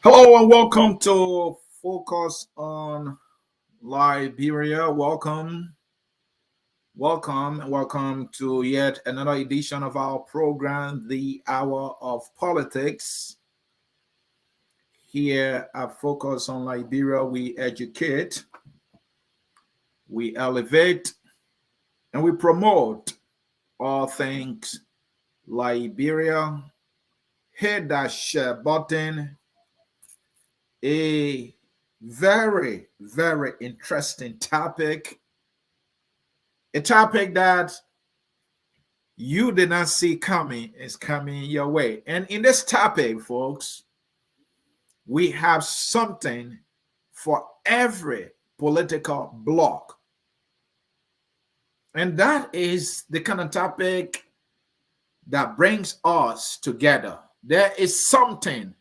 Hello and welcome to Focus on Liberia. Welcome to yet another edition of our program, The Hour of Politics. Here at Focus on Liberia, we educate, we elevate, and we promote all things Liberia. Hit that share button. A very, very interesting topic. A topic that you did not see coming is coming your way. And in this topic, folks, we have something for every political bloc. And that is the kind of topic that brings us together. There is something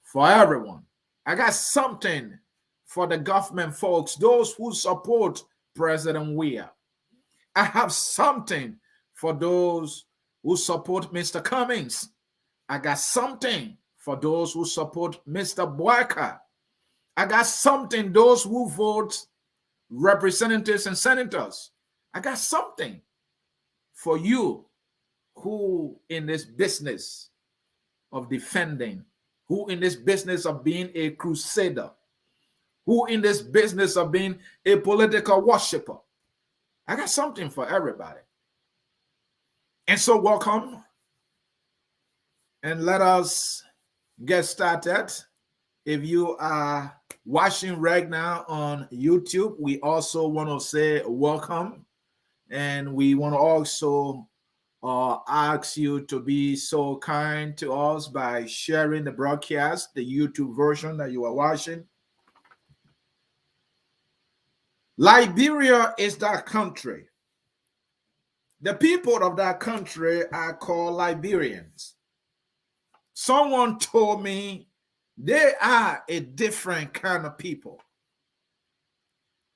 for everyone. I got something for the government folks, those who support President Weah. I have something for those who support Mr. Cummings. I got something for those who support Mr. Boakai. I got something those who vote representatives and senators. I got something for you who in this business of defending, who in this business of being a crusader, who in this business of being a political worshiper. I got something for everybody. And so welcome. And let us get started. If you are watching right now on YouTube, we also want to say welcome. And we want to also ask you to be so kind to us by sharing the broadcast, the YouTube version that you are watching. Liberia is that country. The people of that country are called Liberians. Someone told me they are a different kind of people.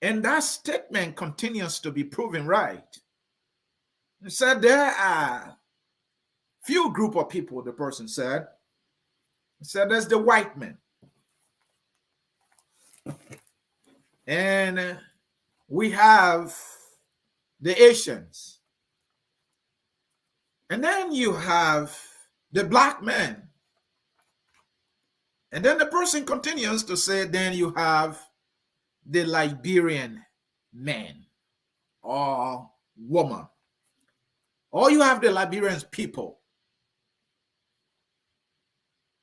And that statement continues to be proven right. He said there are few group of people, the person said. He said there's the white men. And we have the Asians. And then you have the black men. And then the person continues to say, then you have the Liberian man or woman. Or you have the Liberian people.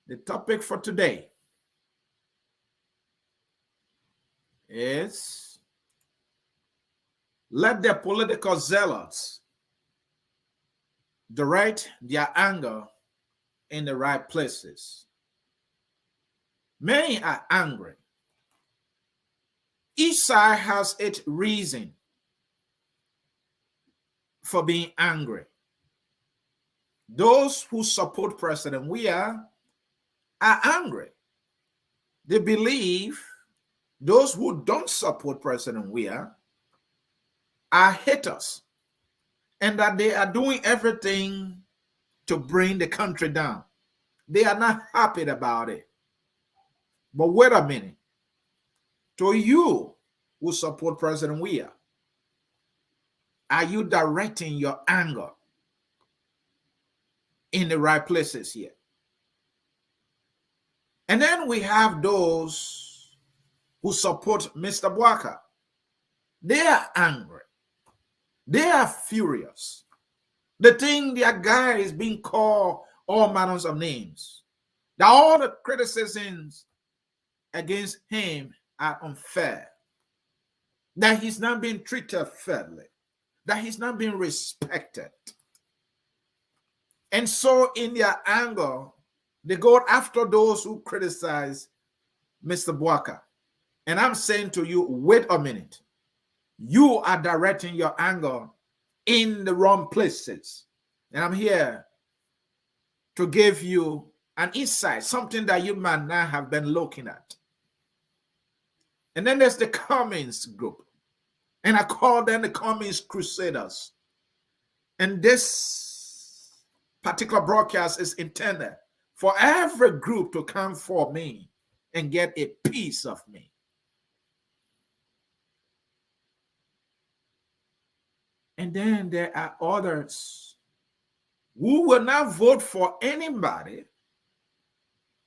The topic for today is let the political zealots direct their anger in the right places. Many are angry. Each side has its reason for being angry. Those who support President Weah are angry. They believe those who don't support President Weah are haters and that they are doing everything to bring the country down. They are not happy about it. But wait a minute. To you who support President Weah, are you directing your anger in the right places here? And then we have those who support Mr. Boakai. They are angry. They are furious. They think their guy is being called all manners of names. That all the criticisms against him are unfair. That he's not being treated fairly. That he's not being respected. And so in their anger, they go after those who criticize Mr. Boakai. And I'm saying to you, wait a minute. You are directing your anger in the wrong places. And I'm here to give you an insight, something that you might not have been looking at. And then there's the Cummings group. And I call them the Cummings crusaders. And this particular broadcast is intended for every group to come for me and get a piece of me. And then there are others who will not vote for anybody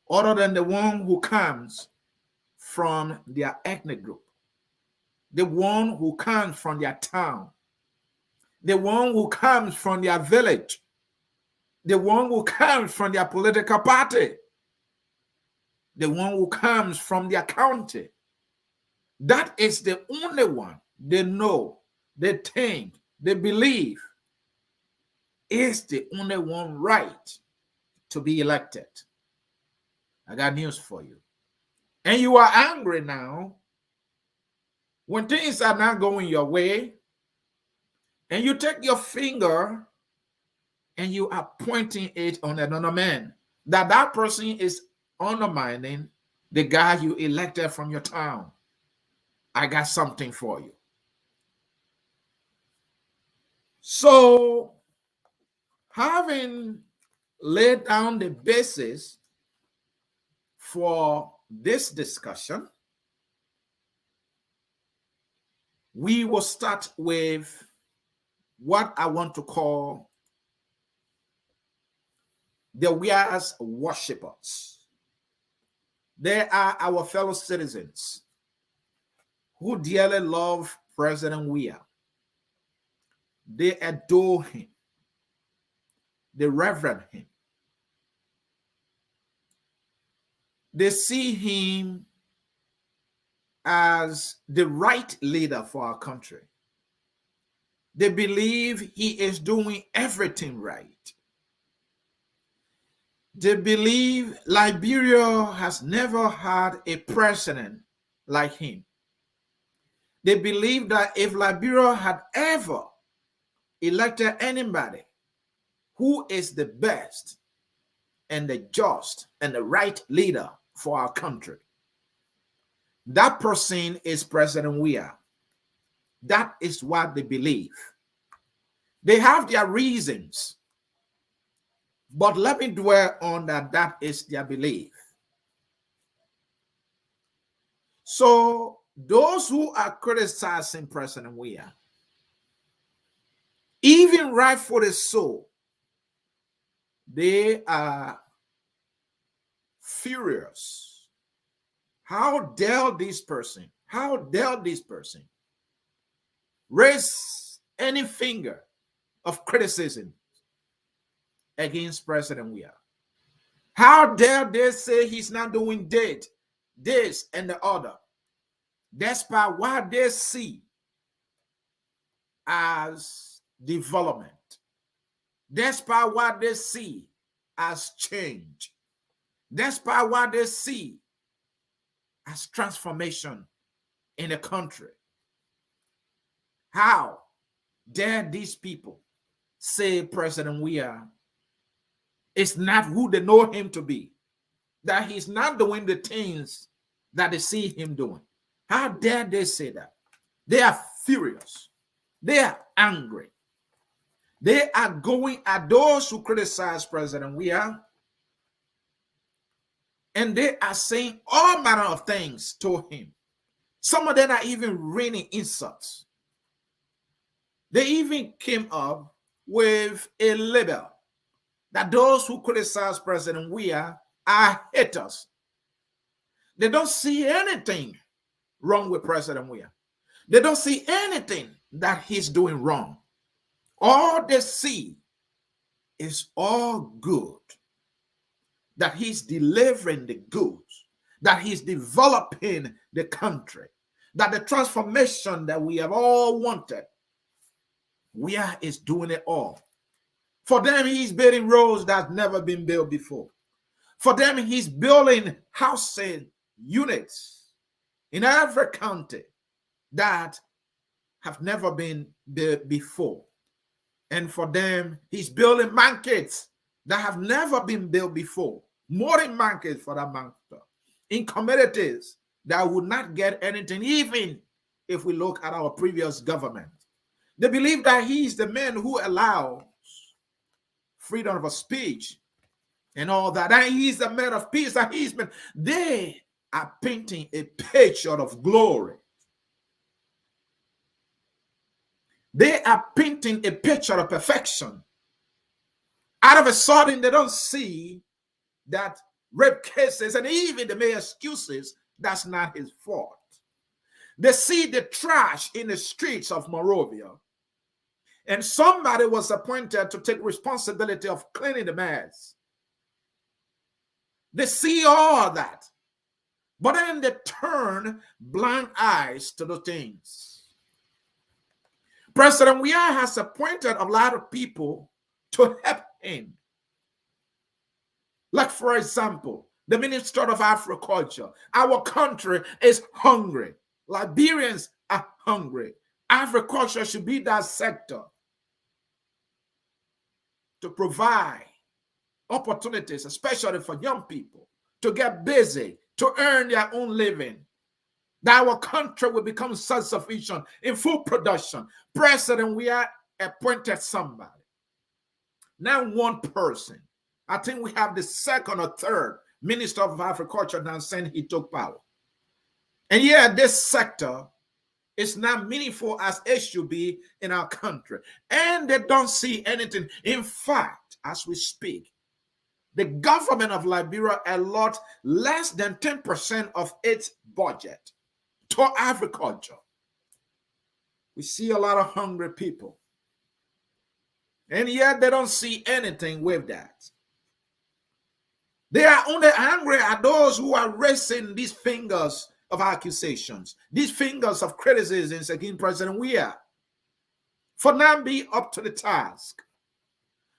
other than the one who comes from their ethnic group, the one who comes from their town, the one who comes from their village, the one who comes from their political party, the one who comes from their county. That is the only one they know, they think, they believe is the only one right to be elected. I got news for you. And you are angry now when things are not going your way, and you take your finger and you are pointing it on another man, that person is undermining the guy you elected from your town. I got something for you. So, having laid down the basis for this discussion, we will start with what I want to call the we are as worshippers. They are our fellow citizens who dearly love President Weah. They adore him. They reverence him. They see him as the right leader for our country. They believe he is doing everything right. They believe Liberia has never had a president like him. They believe that if Liberia had ever elected anybody who is the best and the just and the right leader for our country, that person is President Weah. That is what they believe. They have their reasons, but let me dwell on that. That is their belief. So those who are criticizing President Weah, even rightfully so, they are furious. How dare this person? How dare this person raise any finger of criticism against President Weah? How dare they say he's not doing this and the other, despite what they see as development, despite what they see as change, despite what they see as transformation in the country? How dare these people say President Weah is not who they know him to be, that he's not doing the things that they see him doing? How dare they say that? They are furious. They are angry. They are going at those who criticize President Weah, and they are saying all manner of things to him. Some of them are even raining insults. They even came up with a label that those who criticize President Weah are haters. They don't see anything wrong with President Weah. They don't see anything that he's doing wrong. All they see is all good. That he's delivering the goods, that he's developing the country, that the transformation that we have all wanted, Weah is doing it all. For them, he's building roads that's never been built before. For them, he's building housing units in every county that have never been built before. And for them, he's building markets that have never been built before. Modern markets, for that matter, in communities that would not get anything, even if we look at our previous government. They believe that he is the man who allows freedom of speech and all that. And he's a man of peace. And he's been, they are painting a picture of glory. They are painting a picture of perfection. Out of a sudden, they don't see that rape cases, and even they make excuses, that's not his fault. They see the trash in the streets of Monrovia, and somebody was appointed to take responsibility of cleaning the mess. They see all that, but then they turn blind eyes to the things. President Weah has appointed a lot of people to help him. Like, for example, the Minister of Agriculture. Our country is hungry. Liberians are hungry. Agriculture should be that sector to provide opportunities, especially for young people, to get busy, to earn their own living. That our country will become self-sufficient in food production. President, we are appointed somebody. Now one person. I think we have the second or third Minister of Agriculture now saying he took power. And yeah, this sector is not meaningful as it should be in our country. And they don't see anything. In fact, as we speak, the government of Liberia allots less than 10% of its budget to agriculture. We see a lot of hungry people. And yet they don't see anything with that. They are only angry at those who are raising these fingers of accusations, these fingers of criticisms against President Weah, for not being up to the task,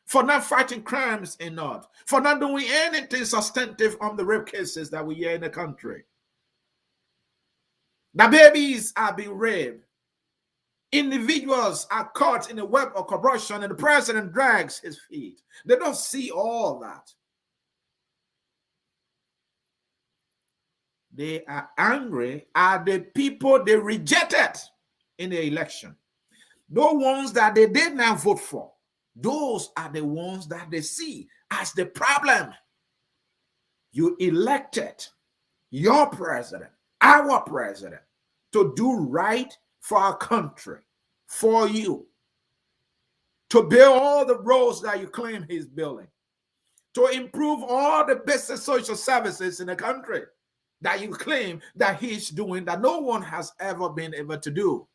for not fighting crimes enough, for not doing anything substantive on the rape cases that we hear in the country. The babies are being raped. Individuals are caught in a web of corruption, and the president drags his feet. They don't see all that. They are angry at the people they rejected in the election. Those ones that they did not vote for, those are the ones that they see as the problem. You elected your president, our president, to do right for our country, for you, to build all the roads that you claim he's building, to improve all the basic social services in the country that you claim that he's doing, that no one has ever been able to do.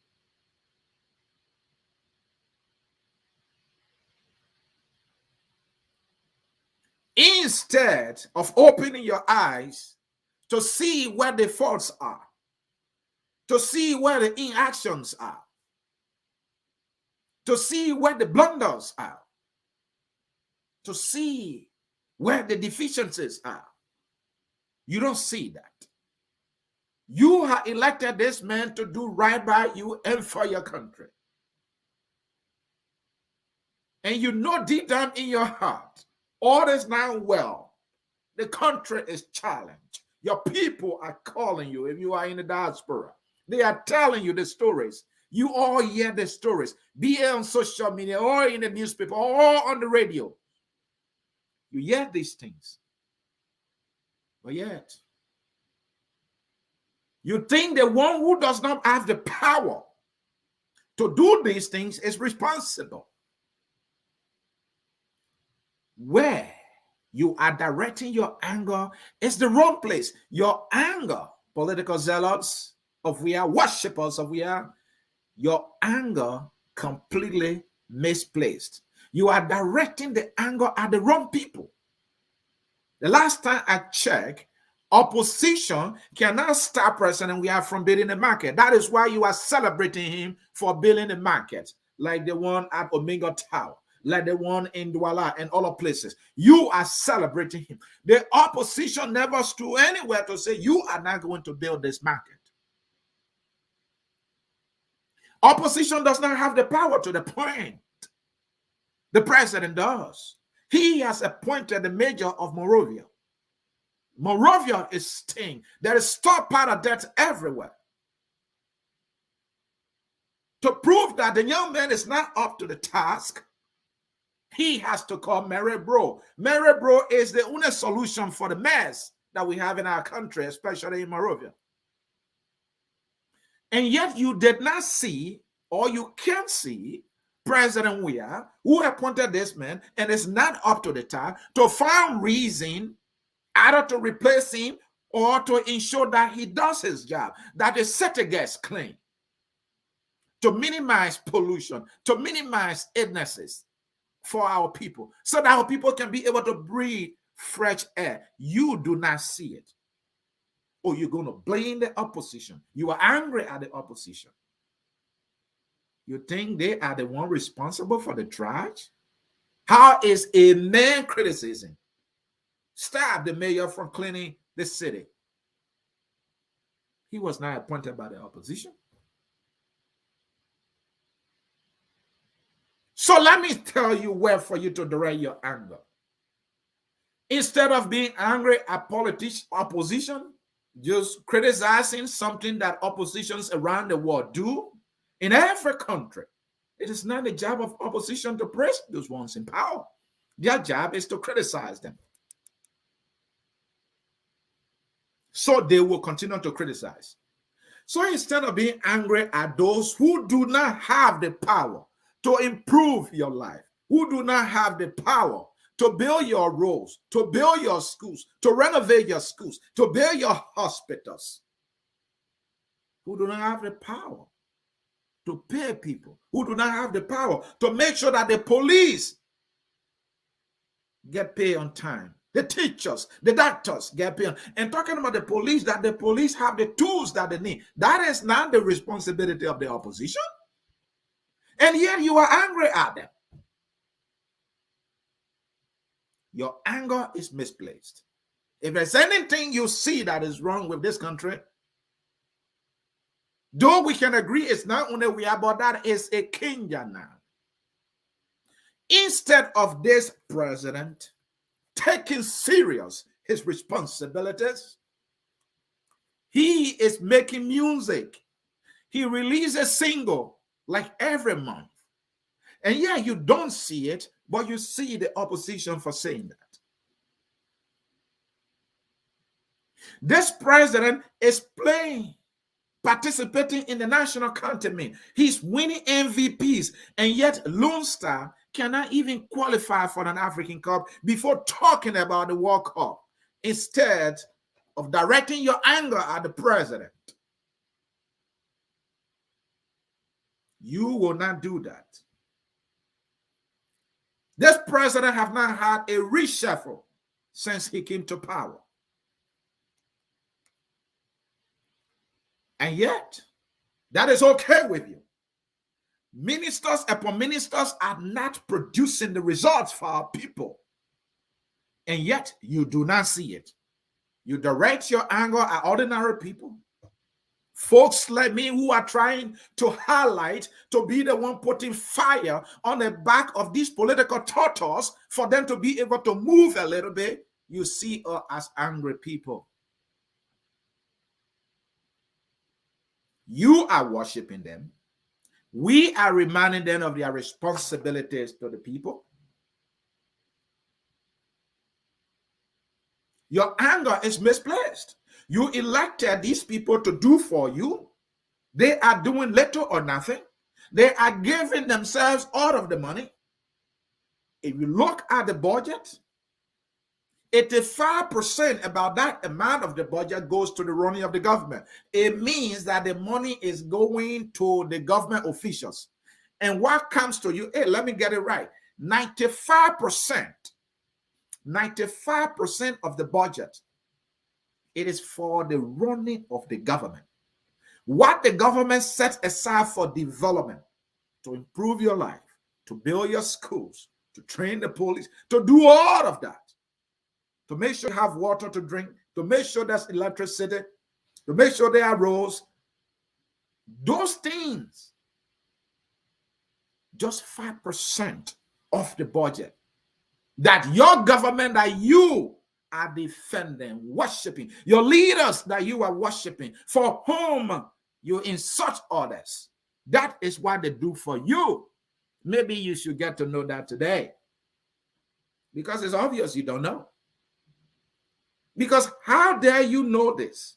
Instead of opening your eyes to see where the faults are, to see where the inactions are, to see where the blunders are, to see where the deficiencies are, you don't see that. You have elected this man to do right by you and for your country. And you know deep down in your heart, all is now well. The country is challenged. Your people are calling you if you are in the diaspora. They are telling you the stories. You all hear the stories, be it on social media or in the newspaper or on the radio. You hear these things. But yet, you think the one who does not have the power to do these things is responsible. Where you are directing your anger is the wrong place. Your anger, political zealots of Weah, worshippers of Weah, your anger completely misplaced. You are directing the anger at the wrong people. The last time I checked, opposition cannot stop President Weah from building the market. That is why you are celebrating him for building the market, like the one at Omega Tower, like the one in Douala and other places. You are celebrating him. The opposition never stood anywhere to say you are not going to build this market. Opposition does not have the power to the point. The president does. He has appointed the mayor of Monrovia. Monrovia is staying. There is stockpile of debt everywhere. To prove that the young man is not up to the task, He has to call Mary Bro. Mary Bro is the only solution for the mess that we have in our country, especially in Morovia. And yet you did not see, or you can't see, President Weah, who appointed this man, and it's not up to the task to find reason either to replace him or to ensure that he does his job, that the city gets clean, to minimize pollution, to minimize illnesses for our people, so that our people can be able to breathe fresh air. You do not see it. Or you're going to blame the opposition. You are angry at the opposition. You think they are the one responsible for the trash? How is a man criticism stop the mayor from cleaning the city? He was not appointed by the opposition. So let me tell you where for you to direct your anger. Instead of being angry at opposition, just criticizing something that oppositions around the world do in every country. It is not the job of opposition to praise those ones in power. Their job is to criticize them. So they will continue to criticize. So instead of being angry at those who do not have the power to improve your life, who do not have the power to build your roads, to build your schools, to renovate your schools, to build your hospitals, who do not have the power to pay people, who do not have the power to make sure that the police get paid on time, the teachers, the doctors get paid. And talking about the police, that the police have the tools that they need. That is not the responsibility of the opposition. And yet you are angry at them. Your anger is misplaced. If there's anything you see that is wrong with this country, though we can agree it's not only we are, but that is a Kenya now. Instead of this president taking serious his responsibilities, he is making music. He releases a single like every month. And yeah, you don't see it, but you see the opposition for saying that. This president is participating in the national anthem. He's winning MVPs, and yet Lone Star cannot even qualify for an African Cup before talking about the World Cup, instead of directing your anger at the president. You will not do that. This president have not had a reshuffle since he came to power. And yet, that is okay with you. Ministers upon ministers are not producing the results for our people. And yet, you do not see it. You direct your anger at ordinary people. Folks like me who are trying to highlight, to be the one putting fire on the back of these political turtles for them to be able to move a little bit. You see us as angry people. You are worshiping them. We are reminding them of their responsibilities to the people. Your anger is misplaced. You elected these people to do for you. They are doing little or nothing. They are giving themselves all of the money. If you look at the budget, 85% about that amount of the budget goes to the running of the government. It means that the money is going to the government officials. And what comes to you, hey, let me get it right. 95% of the budget, it is for the running of the government. What the government sets aside for development, to improve your life, to build your schools, to train the police, to do all of that, to make sure you have water to drink, to make sure there's electricity, to make sure there are roads. Those things, just 5% of the budget that your government, that you are defending, worshiping, your leaders that you are worshiping, for whom you insult others. That is what they do for you. Maybe you should get to know that today. Because it's obvious you don't know. Because how dare you know this?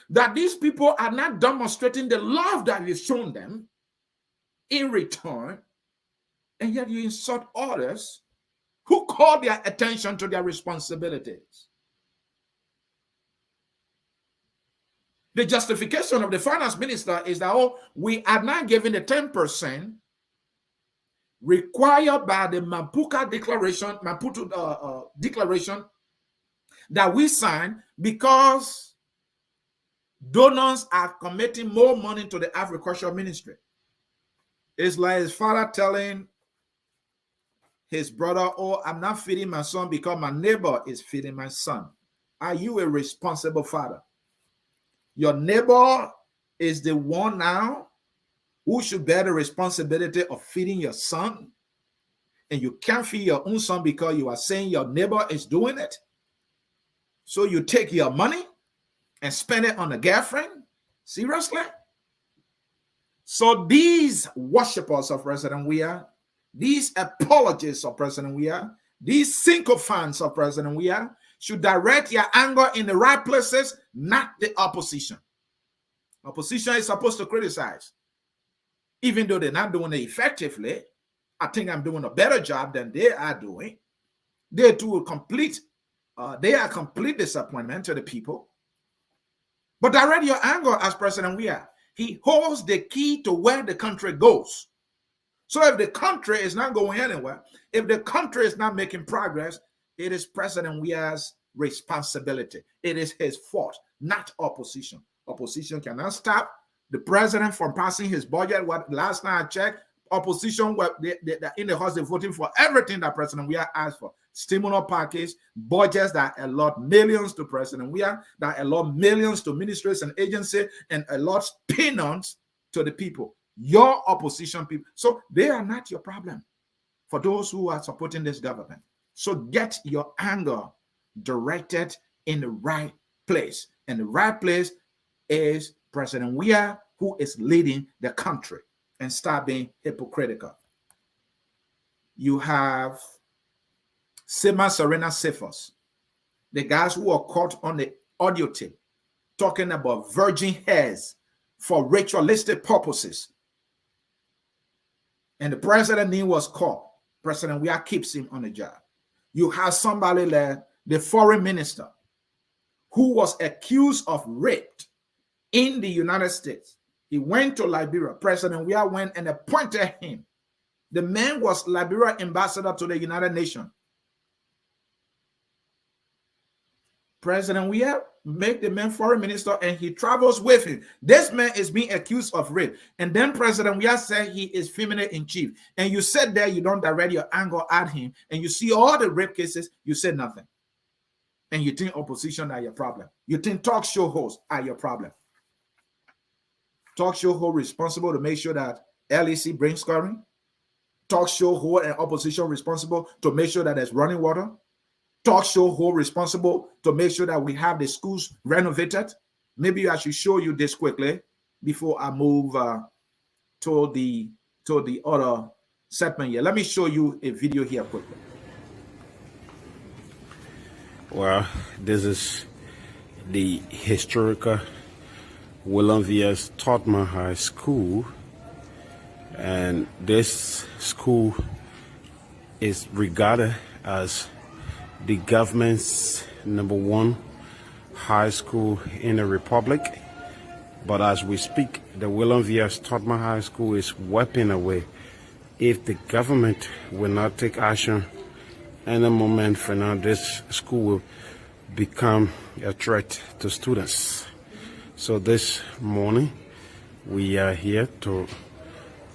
That these people are not demonstrating the love that you've shown them in return, and yet you insult others who call their attention to their responsibilities. The justification of the finance minister is that, oh, we are not giving the 10% required by the Maputo declaration that we signed because donors are committing more money to the agricultural ministry. It's like his father telling his brother, oh, I'm not feeding my son because my neighbor is feeding my son. Are you a responsible father? Your neighbor is the one now who should bear the responsibility of feeding your son, and you can't feed your own son because you are saying your neighbor is doing it. So you take your money and spend it on a girlfriend? Seriously? So these worshippers of President Weah, these apologists of President Weah, these sycophants of President Weah should direct your anger in the right places, not the opposition. Opposition is supposed to criticize. Even though they're not doing it effectively, I think I'm doing a better job than they are doing. They too they are complete disappointment to the people. But direct your anger as President Weah. He holds the key to where the country goes. So if the country is not going anywhere, if the country is not making progress, it is President Weah's responsibility. It is his fault, not opposition. Opposition cannot stop the president from passing his budget. What last night I checked, opposition were in the House, they're voting for everything that President Weah asked for. Stimulus package, budgets that allot millions to President Weah, that allot millions to ministries and agencies, and allot peanuts to the people. Your opposition people. So they are not your problem for those who are supporting this government. So get your anger directed in the right place. And the right place is President Weah, who is leading the country, and start being hypocritical. You have Sema Serena Cephas, the guys who are caught on the audio tape talking about virgin hairs for ritualistic purposes. And the president name was called. President Weah keeps him on the job. You have somebody like the foreign minister who was accused of rape in the United States. He went to Liberia. President Weah went and appointed him. The man was Liberia ambassador to the United Nations. President Weah make the man foreign minister and he travels with him. This man is being accused of rape. And then President Weah said he is feminine in chief. And you said there you don't direct your anger at him. And you see all the rape cases, you said nothing. And you think opposition are your problem. You think talk show hosts are your problem. Talk show host responsible to make sure that LEC brings scoring. Talk show host and opposition responsible to make sure that there's running water. Talk show host responsible to make sure that we have the schools renovated. Maybe I should show you this quickly before I move to the other segment here. Let me show you a video here quickly. Well, this is the historical William V.S. Totman High School, and this school is regarded as the government's #1 high school in the Republic. But as we speak, the William V.S. Totman High School is wiping away. If the government will not take action in a moment from now, this school will become a threat to students. So this morning, we are here to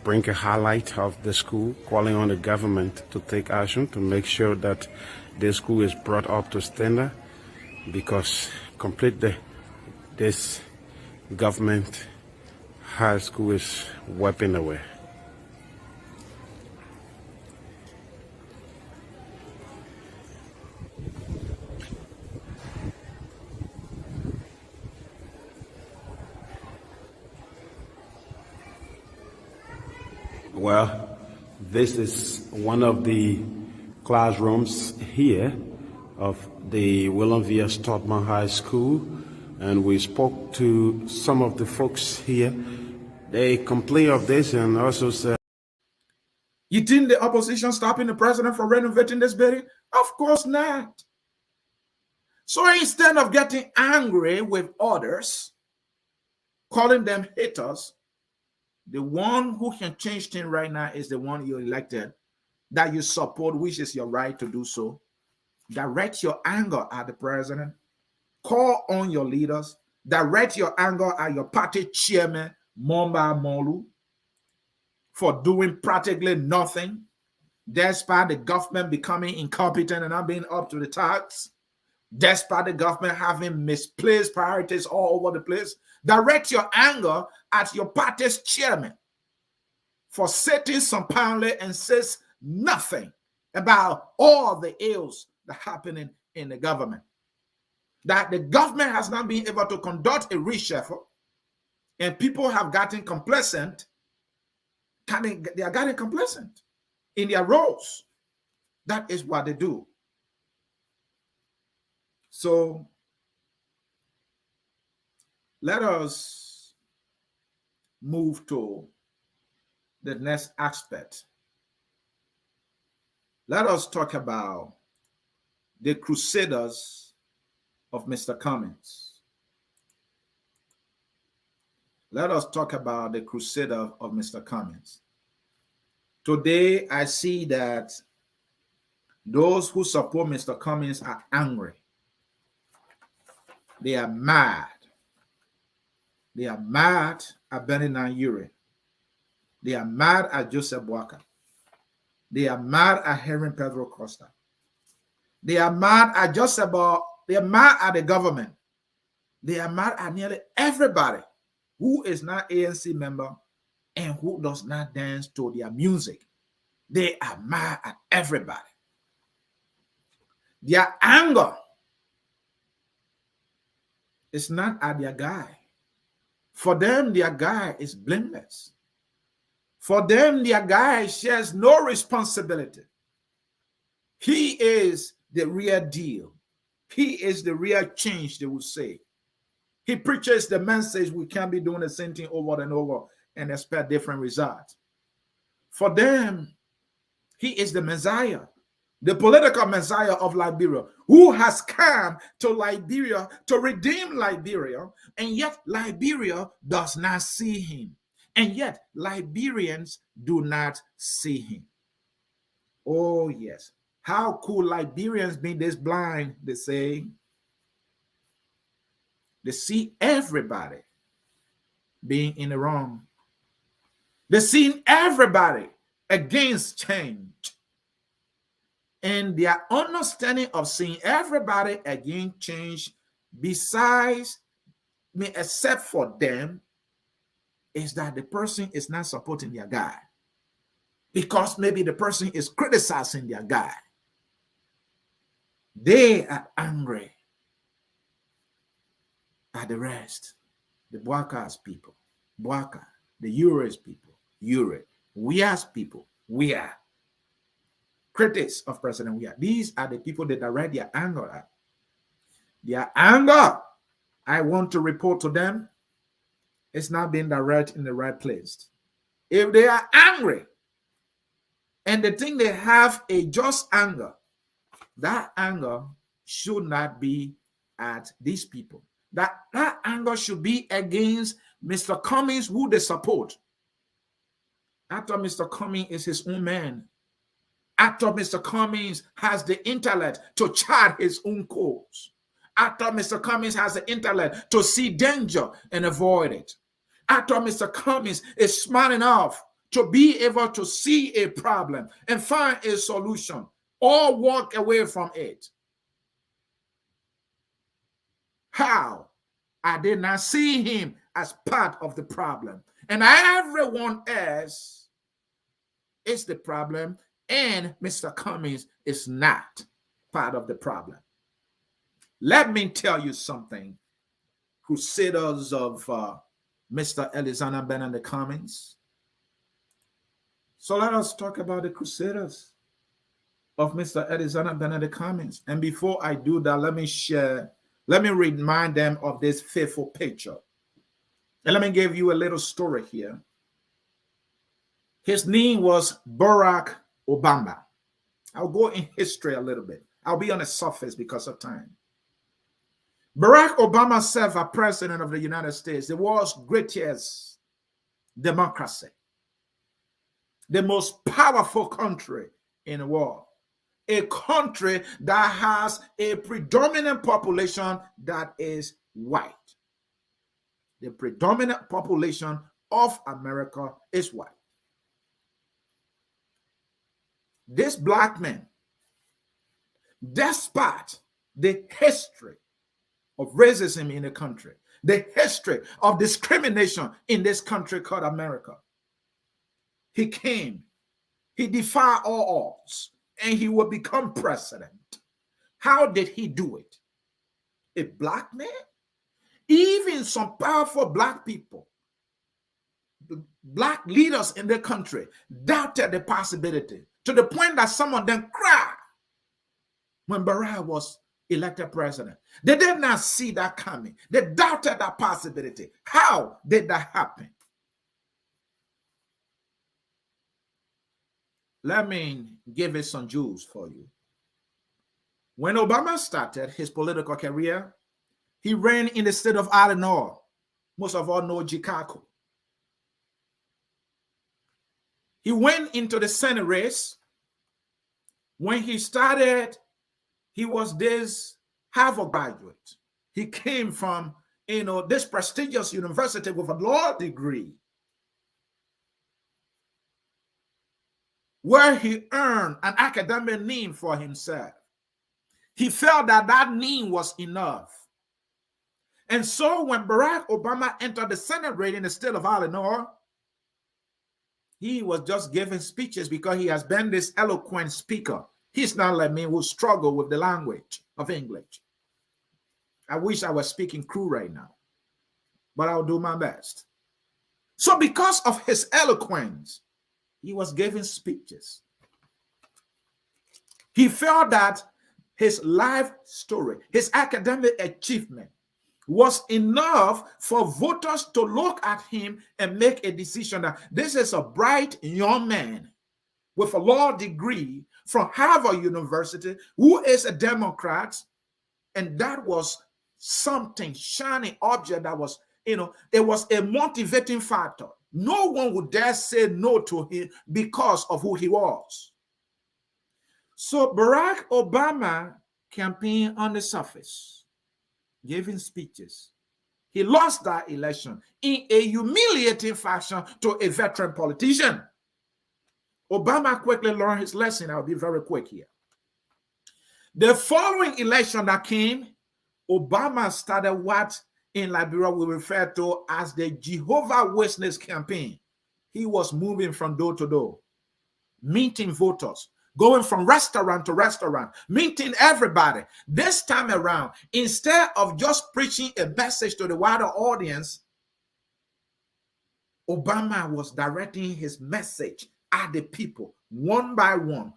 bring a highlight of the school, calling on the government to take action to make sure that this school is brought up to standard, because this government high school is wiping away. Well, this is one of the classrooms here of the William V.S. Todman High School, and we spoke to some of the folks here. They complain of this and also said, you think the opposition stopping the president from renovating this building? Of course not. So instead of getting angry with others, calling them haters, the one who can change things right now is the one you elected, that you support, which is your right to do so. Direct your anger at the president. Call on your leaders. Direct your anger at your party chairman, Momba Molu, for doing practically nothing, despite the government becoming incompetent and not being up to the task, despite the government having misplaced priorities all over the place. Direct your anger at your party's chairman for sitting supinely and says nothing about all the ills that are happening in the government. That the government has not been able to conduct a reshuffle, and people have gotten complacent. They are getting complacent in their roles. That is what they do. So let us move to the next aspect. Let us talk about the crusaders of Mr. Cummings. Let us talk about the crusader of Mr. Cummings. Today, I see that those who support Mr. Cummings are angry. They are mad. They are mad at Benedict Ure. They are mad at Joseph Boakai. They are mad at Henry Pedro Costa. They are mad at they are mad at the government. They are mad at nearly everybody who is not ANC member and who does not dance to their music. They are mad at everybody. Their anger is not at their guy. For them, their guy is blameless. For them, their guy shares no responsibility. He is the real deal. He is the real change, they will say. He preaches the message we can't be doing the same thing over and over and expect different results. For them, he is the Messiah, the political Messiah of Liberia, who has come to Liberia to redeem Liberia, and yet Liberia does not see him. And yet Liberians do not see him. Oh, yes. How could Liberians be this blind, they say? They see everybody being in the wrong. They see everybody against change. And their understanding of seeing everybody against change, besides, except for them, is that the person is not supporting their guy. Because maybe the person is criticizing their guy. They are angry at the rest. The Boakai's people, Boakai, the Ure's people, Ure, Wea's people, Wea, critics of President Wea. These are the people that direct their anger at. Their anger, I want to report to them, is not being directed in the right place. If they are angry and they think they have a just anger, that anger should not be at these people. That anger should be against Mr. Cummings, who they support. After Mr. Cummings is his own man. After Mr. Cummings has the intellect to chart his own course. After Mr. Cummings has the intellect to see danger and avoid it. After Mr. Cummings is smart enough to be able to see a problem and find a solution or walk away from it. How? I did not see him as part of the problem. And everyone else is the problem, and Mr. Cummings is not part of the problem. Let me tell you something, crusaders of Mr. Alexander Benedict Cummings. So let us talk about the crusaders. of Mr. Alexander Benedict Cummings. And before I do that, let me remind them of this faithful picture. And let me give you a little story here. His name was Barack Obama. I'll go in history a little bit. I'll be on the surface because of time. Barack Obama served as president of the United States, the world's greatest democracy, the most powerful country in the world, a country that has a predominant population that is white. The predominant population of America is white. This black man, despite the history of racism in the country, the history of discrimination in this country called America, he came, he defied all odds, and he will become president. How did he do it? A black man? Even some powerful black people, the black leaders in the country, doubted the possibility to the point that some of them cried when Barack was elected president. They did not see that coming. They doubted that possibility. How did that happen? Let me give it some juice for you. When Obama started his political career, he ran in the state of Illinois. Most of all know Chicago. He went into the Senate race. When he started, he was this Harvard graduate. He came from, this prestigious university with a law degree, where he earned an academic name for himself. He felt that that name was enough. And so when Barack Obama entered the Senate race in the state of Illinois, he was just giving speeches because he has been this eloquent speaker. He's not like me who struggle with the language of English. I wish I was speaking crew right now, but I'll do my best. So because of his eloquence, he was giving speeches. He felt that his life story, his academic achievement was enough for voters to look at him and make a decision that this is a bright young man with a law degree from Harvard University who is a Democrat. And that was something, shiny object that was, it was a motivating factor. No one would dare say no to him because of who he was. So Barack Obama campaigned on the surface, giving speeches. He lost that election in a humiliating fashion to a veteran politician. Obama quickly learned his lesson. I'll be very quick here. The following election that came, Obama started what in Liberia we refer to as the Jehovah's Witness campaign. He was moving from door to door, meeting voters, going from restaurant to restaurant, meeting everybody. This time around, instead of just preaching a message to the wider audience, Obama was directing his message at the people, one by one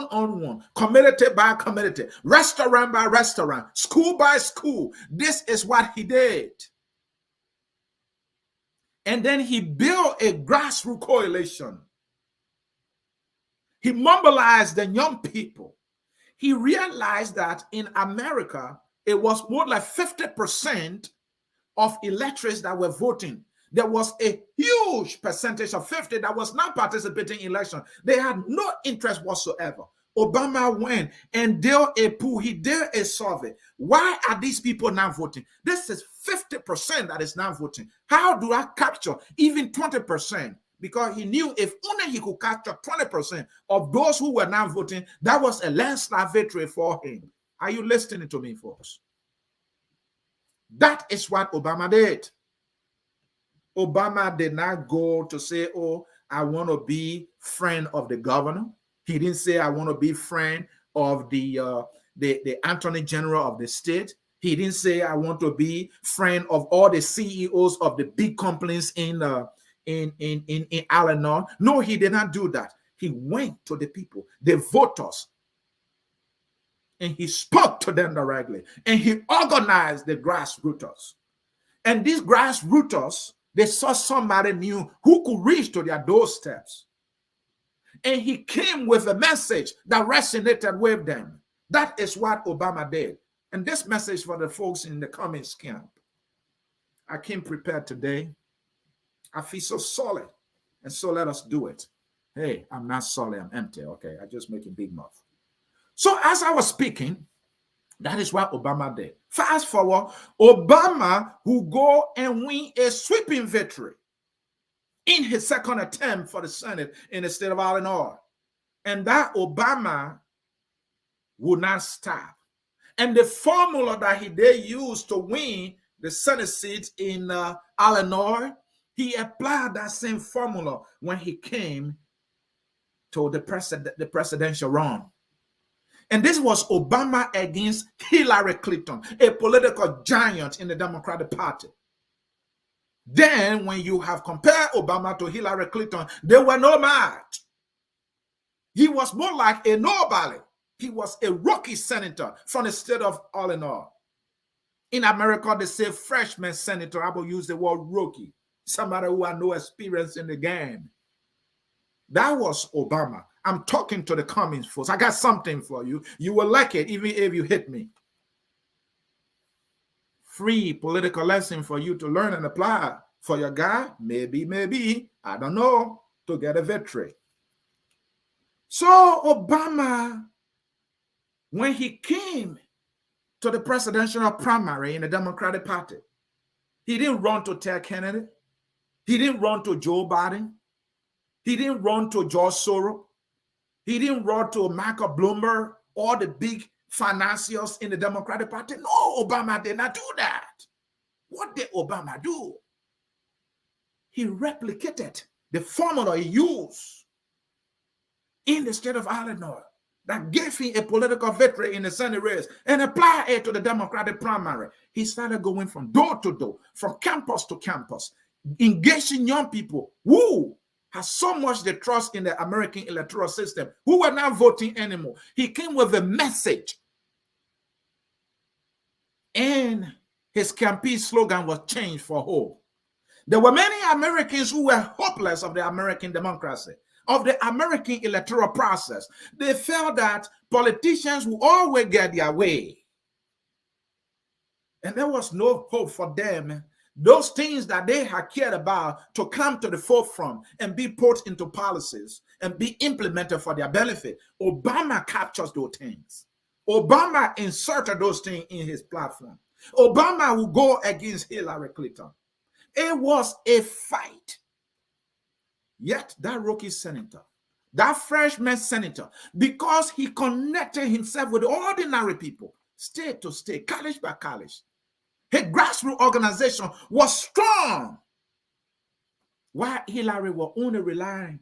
on one, community by community, restaurant by restaurant, school by school. This is what he did. And then he built a grassroots coalition. He mobilized the young people. He realized that in America, it was more like 50% of electors that were voting. There was a huge percentage of 50 that was not participating in election. They had no interest whatsoever. Obama went and did a poll. He did a survey. Why are these people not voting? This is 50% that is not voting. How do I capture even 20%? Because he knew if only he could capture 20% of those who were not voting, that was a landslide victory for him. Are you listening to me, folks? That is what Obama did. Obama did not go to say, oh, I want to be friend of the governor. He didn't say, I want to be friend of the Attorney General of the state. He didn't say, I want to be friend of all the CEOs of the big companies in Illinois. No, he did not do that. He went to the people, the voters, and he spoke to them directly, and he organized the grassrooters. And these grassrooters, they saw somebody new who could reach to their doorsteps. And he came with a message that resonated with them. That is what Obama did. And this message for the folks in the Cummings camp. I came prepared today. I feel so solid. And so let us do it. Hey, I'm not solid, I'm empty. Okay, I just make a big mouth. So as I was speaking, that is what Obama did. Fast forward, Obama will go and win a sweeping victory in his second attempt for the Senate in the state of Illinois. And that Obama will not stop. And the formula that they used to win the Senate seat in Illinois, he applied that same formula when he came to the presidential run. And this was Obama against Hillary Clinton, a political giant in the Democratic Party. Then, when you have compared Obama to Hillary Clinton, they were no match. He was more like a nobody. He was a rookie senator from the state of Illinois. In America, they say freshman senator. I will use the word rookie. Somebody who had no experience in the game. That was Obama. I'm talking to the Cummings folks. I got something for you. You will like it, even if you hit me. Free political lesson for you to learn and apply for your guy. Maybe, I don't know, to get a victory. So Obama, when he came to the presidential primary in the Democratic Party, he didn't run to Ted Kennedy. He didn't run to Joe Biden. He didn't run to George Soros. He didn't run to Michael Bloomberg or the big financiers in the Democratic Party. No, Obama did not do that. What did Obama do? He replicated the formula he used in the state of Illinois that gave him a political victory in the Senate race and applied it to the Democratic primary. He started going from door to door, from campus to campus, engaging young people who has so much the trust in the American electoral system, who were not voting anymore. He came with a message. And his campaign slogan was "Change for Hope." There were many Americans who were hopeless of the American democracy, of the American electoral process. They felt that politicians would always get their way. And there was no hope for them. Those things that they had cared about to come to the forefront and be put into policies and be implemented for their benefit. Obama captures those things. Obama inserted those things in his platform. Obama will go against Hillary Clinton. It was a fight. Yet that rookie senator, that freshman senator, because he connected himself with ordinary people, state to state, college by college, his grassroots organization was strong. While Hillary was only relying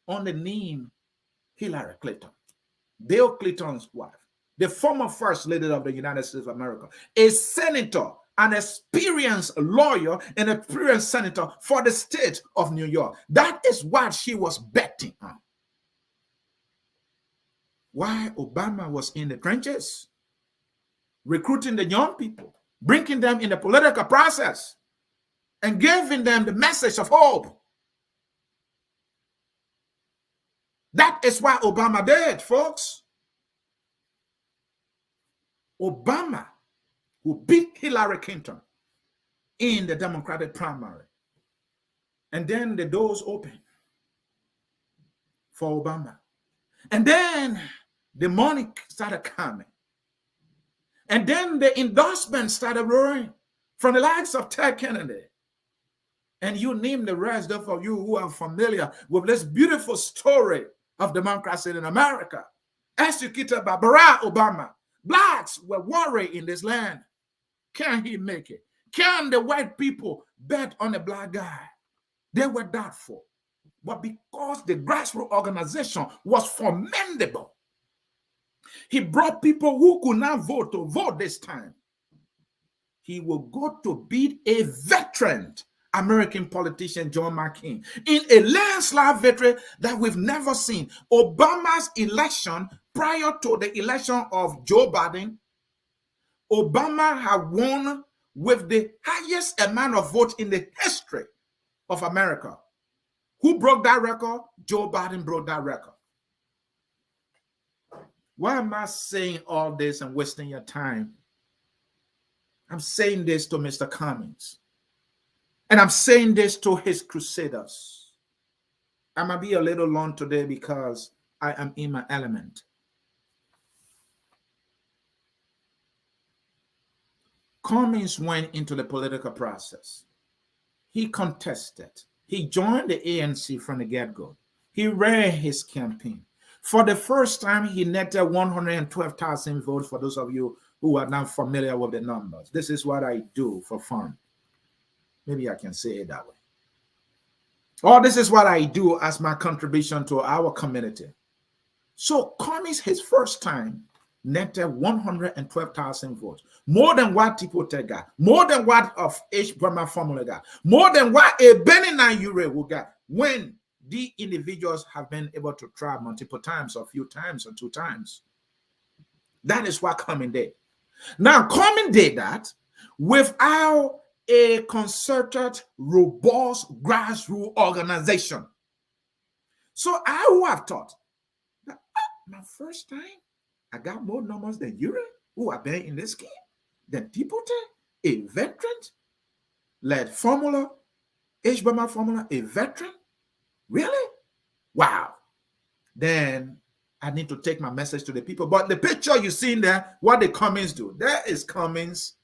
on the name Hillary Clinton, Bill Clinton's wife, the former first lady of the United States of America, a senator, an experienced lawyer, an experienced senator for the state of New York. That is what she was betting on. While Obama was in the trenches, recruiting the young people, bringing them in the political process, and giving them the message of hope. That is what Obama did, folks. Obama, who beat Hillary Clinton in the Democratic primary. And then the doors opened for Obama. And then the money started coming. And then the endorsements started roaring from the likes of Ted Kennedy. And you name the rest, those of you who are familiar with this beautiful story of democracy in America, executed by Barack Obama. Blacks were worried in this land. Can he make it? Can the white people bet on a black guy? They were doubtful. But because the grassroots organization was formidable, he brought people who could not vote to vote this time. He will go to beat a veteran American politician, John McCain, in a landslide victory that we've never seen. Obama's election prior to the election of Joe Biden, Obama had won with the highest amount of votes in the history of America. Who broke that record? Joe Biden broke that record. Why am I saying all this and wasting your time? I'm saying this to Mr. Cummings. And I'm saying this to his crusaders. I'm going to be a little long today because I am in my element. Cummings went into the political process. He contested. He joined the ANC from the get-go. He ran his campaign. For the first time, he netted 112,000 votes, for those of you who are not familiar with the numbers. This is what I do for fun. Maybe I can say it that way. Or this is what I do as my contribution to our community. So Cummings, his first time, netted 112,000 votes. More than what Tipote got. More than what of H. Burma formula got. More than what a Benin Ure will get. When the individuals have been able to try multiple times, or a few times, or 2 times. That is what Cummings did. Now, Cummings did that without a concerted, robust, grassroots organization. So I would have thought that my first time, I got more numbers than Ure, who have been in this game, than Tipote, a veteran, led formula, H. Burma formula, a veteran. Really? Wow. Then I need to take my message to the people. But the picture you see in there, what the Cummings do. There is Cummings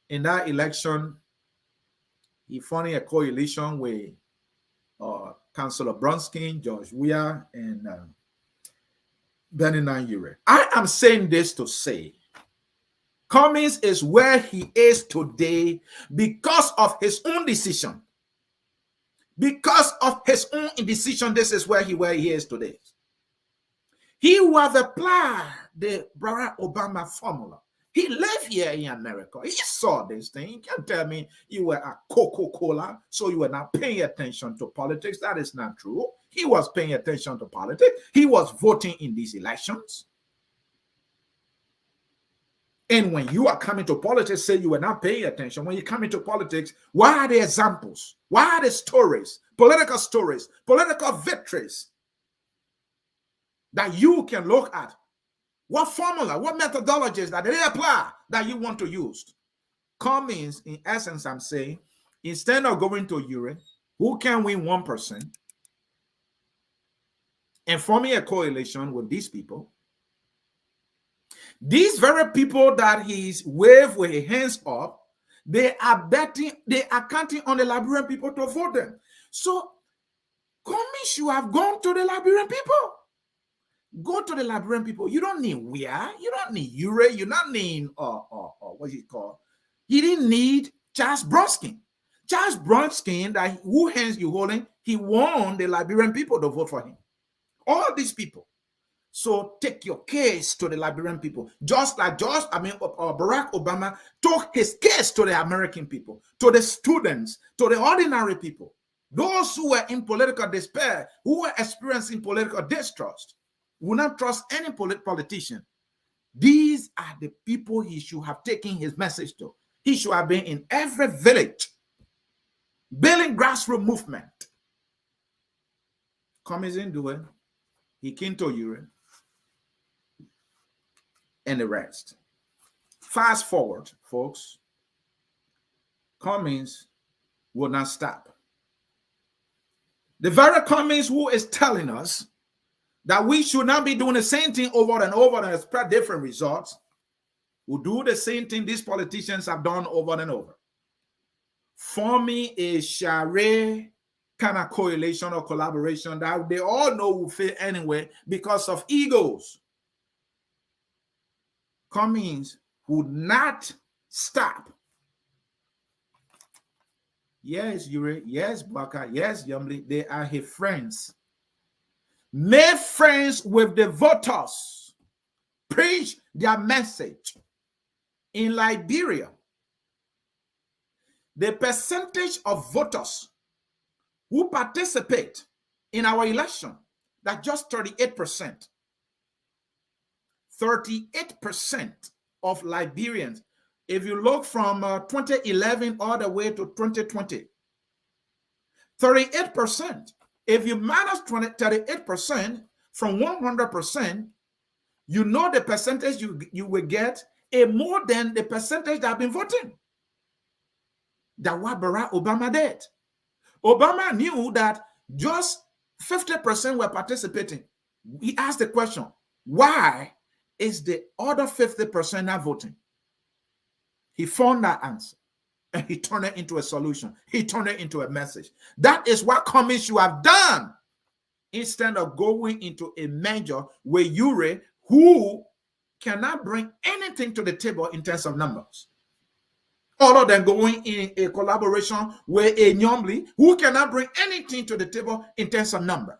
in that election. He formed a coalition with Councillor Brunskin, George Weah, and Benin Ure. I am saying this to say Cummings is where he is today because of his own decision. Because of his own indecision, this is where he is today. He was applied the Barack Obama formula. He lived here in America. He saw this thing. You can't tell me you were at Coca-Cola, so you were not paying attention to politics. That is not true. He was paying attention to politics. He was voting in these elections. And when you are coming to politics, say you were not paying attention. When you come into politics, what are the examples? What are the stories, political victories that you can look at? What formula, what methodologies that they apply that you want to use? Cummings, in essence, I'm saying, instead of going to Europe, who can win 1% and forming a coalition with these people, these very people that he's waved with his hands up, they are betting, they are counting on the Liberian people to vote them. So, Cummings, you have gone to the Liberian people. Go to the Liberian people. You don't need Weah. You don't need Ure. You don't need what's it called? He didn't need Charles Brunskin. Charles Brunskin, that who hands you holding, he won the Liberian people to vote for him. All these people. So take your case to the Liberian people, just like Barack Obama took his case to the American people, to the students, to the ordinary people, those who were in political despair, who were experiencing political distrust, will not trust any politician. These are the people he should have taken his message to. He should have been in every village, building grassroots movement. Cummings didn't do it. He came to Europe. And the rest. Fast forward, folks. Cummings will not stop. The very Cummings who is telling us that we should not be doing the same thing over and over and expect different results, will do the same thing these politicians have done over and over. Forming a share kind of coalition or collaboration that they all know will fail anyway because of egos. Cummings would not stop. Yes, Ure, yes, Boakai, yes, Yumli, they are his friends. Make friends with the voters. Preach their message. In Liberia, the percentage of voters who participate in our election, that's just 38%. 38% of Liberians, if you look from 2011 all the way to 2020, 38%. If you minus 38% from 100%, you know the percentage you will get more than the percentage that have been voting. That's what Barack Obama did. Obama knew that just 50% were participating. He asked the question, why is the other 50% not voting? He found that answer and he turned it into a solution. He turned it into a message. That is what Cummings should have done instead of going into a measure where Ure, who cannot bring anything to the table in terms of numbers, other than going in a collaboration with a Nyomli, who cannot bring anything to the table in terms of numbers.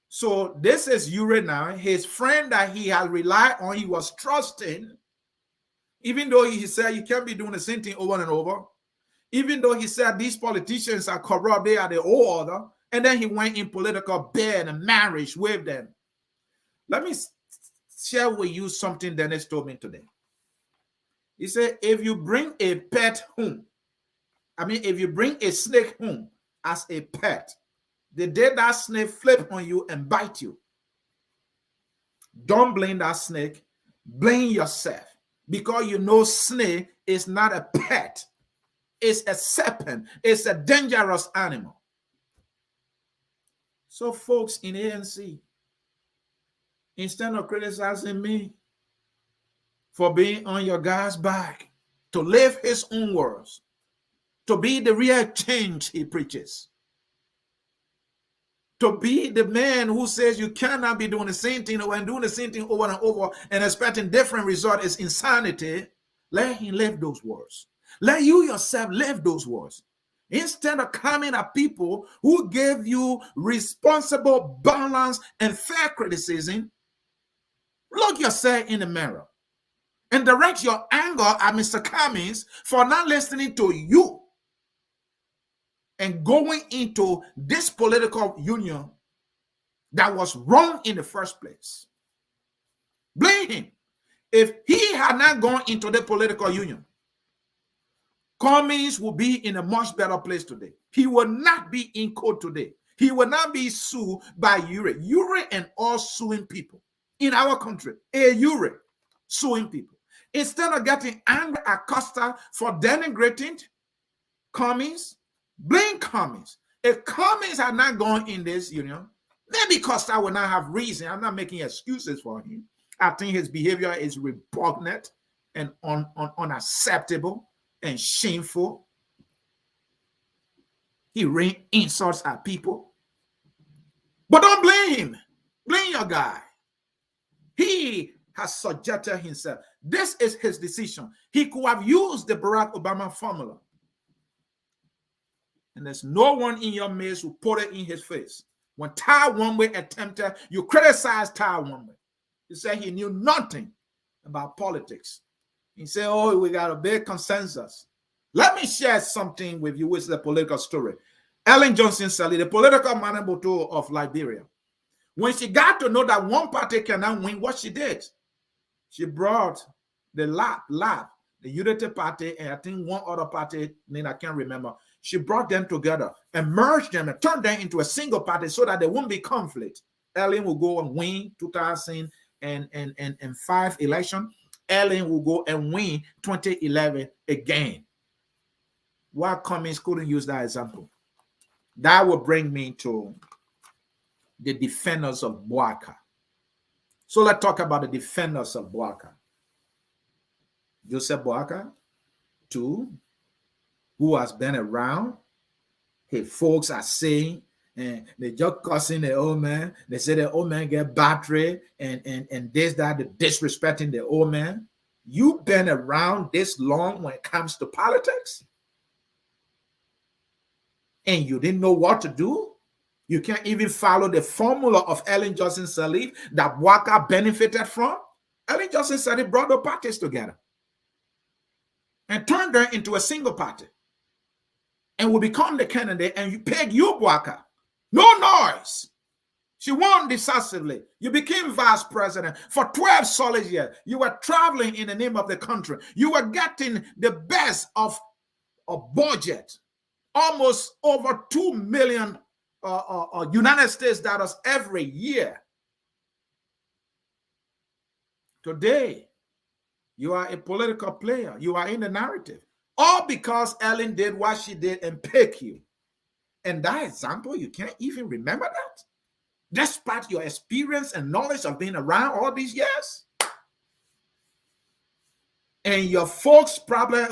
So this is Ure now, his friend that he had relied on, he was trusting, even though he said you can't be doing the same thing over and over, even though he said these politicians are corrupt, they are the old order, and then he went in political bed and marriage with them. Let me share with you something Dennis told me today. He said, if you bring a pet home, if you bring a snake home as a pet, the day that snake flip on you and bite you, don't blame that snake, blame yourself, because you know snake is not a pet. It's a serpent. It's a dangerous animal. So folks in ANC, instead of criticizing me for being on your guy's back, to live his own words, to be the real change he preaches, to be the man who says you cannot be doing the same thing and doing the same thing over and over and expecting different results is insanity, let him live those words. Let you yourself live those words. Instead of coming at people who gave you responsible, balanced, and fair criticism, look yourself in the mirror and direct your anger at Mr. Cummings for not listening to you and going into this political union that was wrong in the first place. Blame him. If he had not gone into the political union, Cummings will be in a much better place today. He will not be in court today. He will not be sued by Ure. Ure and all suing people in our country. Ure suing people. Instead of getting angry at Costa for denigrating Cummings, blame Cummings. If Cummings had not gone in this union, maybe Costa would not have reason. I'm not making excuses for him. I think his behavior is repugnant and unacceptable and shameful. He rained insults at people. But don't blame him. Blame your guy. He has subjected himself. This is his decision. He could have used the Barack Obama formula. And there's no one in your midst who put it in his face. When Tai One-Way attempted, you criticized Tai One-Way. You said he knew nothing about politics. He said, oh, we got a big consensus. Let me share something with you, which is a political story. Ellen Johnson Sirleaf, the political manifesto of Liberia, when she got to know that one party cannot win, what she did, she brought the LAP, the Unity Party, and I think one other party, name I can't remember. She brought them together and merged them and turned them into a single party so that there won't be conflict. Ellen will go and win 2005 election. Ellen will go and win 2011 again. Why Cummings couldn't use that example? That will bring me to the defenders of Boakai. So let's talk about the defenders of Boakai. Joseph Boakai, two, who has been around. Hey, folks are saying, and they just cussing the old man. They say the old man get battery and this, that, the disrespecting the old man. You've been around this long when it comes to politics, and you didn't know what to do. You can't even follow the formula of Ellen Johnson Sirleaf that Boakai benefited from. Ellen Johnson Sirleaf brought the parties together and turned them into a single party and will become the candidate, and you peg you, Boakai. No noise. She won decisively. You became vice president for 12 solid years. You were traveling in the name of the country. You were getting the best of a budget, almost over 2 million United States dollars every year. Today, you are a political player. You are in the narrative. All because Ellen did what she did and pick you. And that example, you can't even remember that? Despite your experience and knowledge of being around all these years? And your folks probably,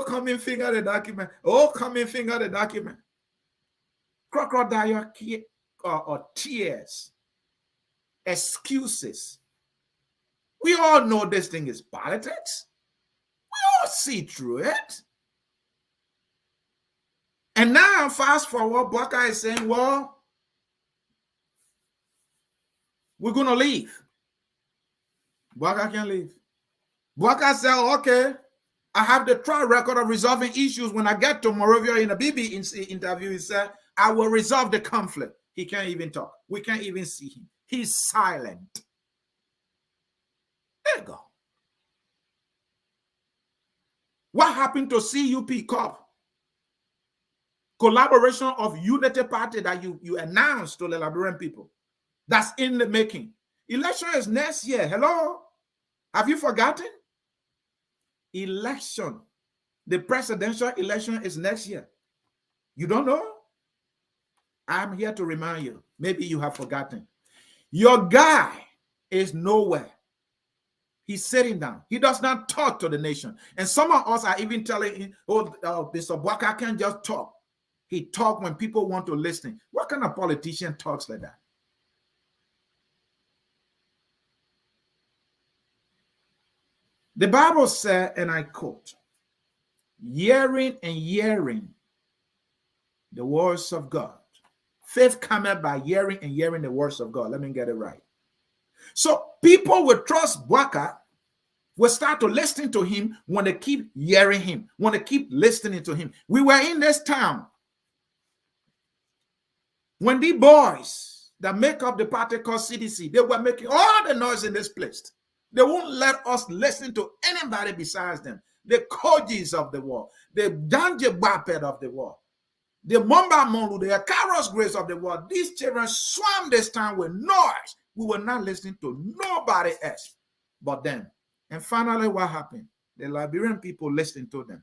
come and finger the document. Oh, come and finger the document. Crocodile or tears. Excuses. We all know this thing is politics. We all see through it. And now, fast forward, Boakai is saying, well, we're going to leave. Boakai can't leave. Boakai said, okay, I have the track record of resolving issues. When I get to Morovia in a BB interview, he said, I will resolve the conflict. He can't even talk. We can't even see him. He's silent. There you go. What happened to CUP Corp? Collaboration of Unity Party that you announced to the Liberian people. That's in the making. Election is next year. Hello? Have you forgotten? Election. The presidential election is next year. You don't know? I'm here to remind you. Maybe you have forgotten. Your guy is nowhere. He's sitting down. He does not talk to the nation. And some of us are even telling him, Mr. Boakai can't just talk. He talks when people want to listen. What kind of politician talks like that? The Bible said, and I quote, hearing and hearing the words of God. Faith cometh by hearing and hearing the words of God. Let me get it right. So people will trust Boakai, will start to listen to him when they keep hearing him, when they keep listening to him. We were in this town when the boys that make up the party called CDC, they were making all the noise in this place. They won't let us listen to anybody besides them. The Kojis of the world, the Danje Baped of the world, the Momba Molu, the Akaros Grace of the world. These children swam this town with noise. We were not listening to nobody else but them. And finally, what happened? The Liberian people listened to them.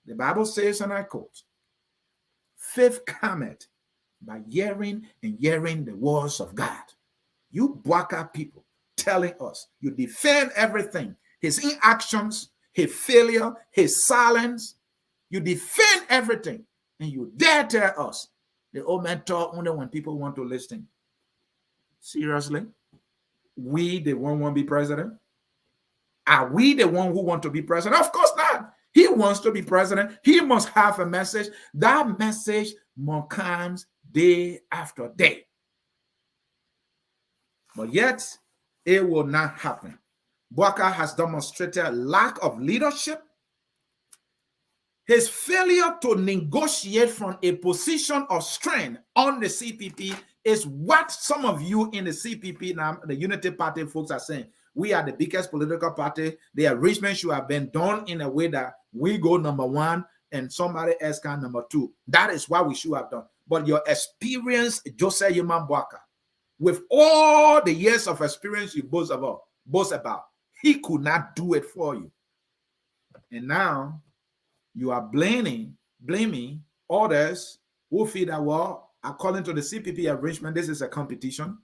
The Bible says, and I quote, faith cometh by hearing and hearing the words of God. You Boakai people telling us you defend everything, his inactions, his failure, his silence. You defend everything, and you dare tell us the old man talk only when people want to listen. Seriously? We the one want to be president? Are we the one who want to be president? Of course not. He wants to be president. He must have a message. That message must come day after day. But yet, it will not happen. Boakai has demonstrated lack of leadership. His failure to negotiate from a position of strength on the CPP is what some of you in the CPP now, the Unity Party folks, are saying. We are the biggest political party. The arrangement should have been done in a way that we go number one and somebody else can number two. That is what we should have done. But your experience, Joseph Human Boakai, with all the years of experience you boast about, he could not do it for you. And now you are blaming others who feel that, well, according to the CPP arrangement, this is a competition.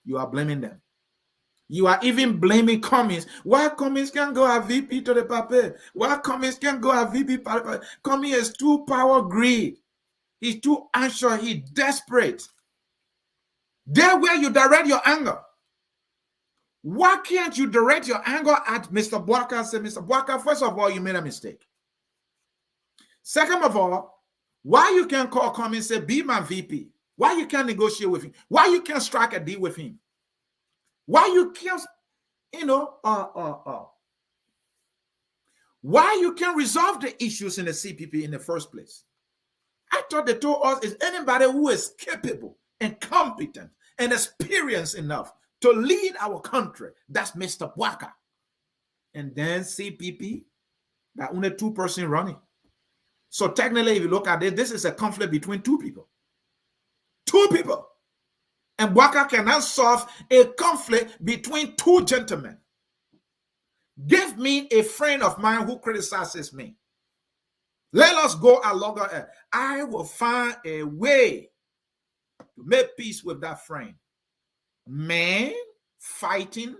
You are blaming them. You are even blaming Cummings. Why Cummings can't go as VP to the paper? Why Cummings can't go as VP? Cummings is too power greed. He's too anxious. He's desperate. There where you direct your anger. Why can't you direct your anger at Mr. Boakai and say, Mr. Boakai, first of all, you made a mistake. Second of all, why you can't call Cummings and say, be my VP? Why you can't negotiate with him? Why you can't strike a deal with him? Why you can't, why you can't resolve the issues in the CPP in the first place? I thought they told us is anybody who is capable, and competent and experienced enough to lead our country. That's Mr. Boakai. And then CPP, that only 2% running. So technically, if you look at it, this is a conflict between two people. Two people. And Boakai cannot solve a conflict between two gentlemen. Give me a friend of mine who criticizes me. Let us go along. I will find a way to make peace with that friend. Men fighting,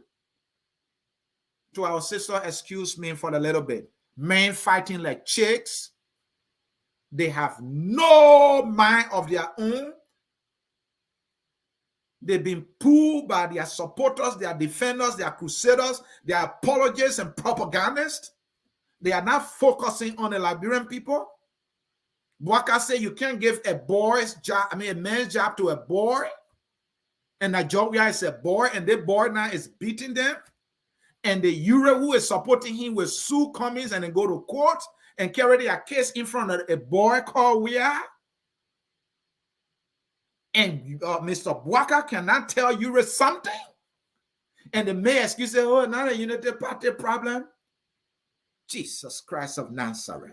to our sister, excuse me for a little bit, men fighting like chicks. They have no mind of their own. They've been pulled by their supporters, their defenders, their crusaders, their apologists and propagandists. They are not focusing on the Liberian people. Boakai said you can't give a man's job to a boy. And Nigeria is a boy, and the boy now is beating them. And the Euro who is supporting him will sue Cummings and then go to court and carry their case in front of a boy called Weah. And Mr. Boakai cannot tell Euro something. And the mayor excuse say, oh, not a unity party problem. Jesus Christ of Nazareth.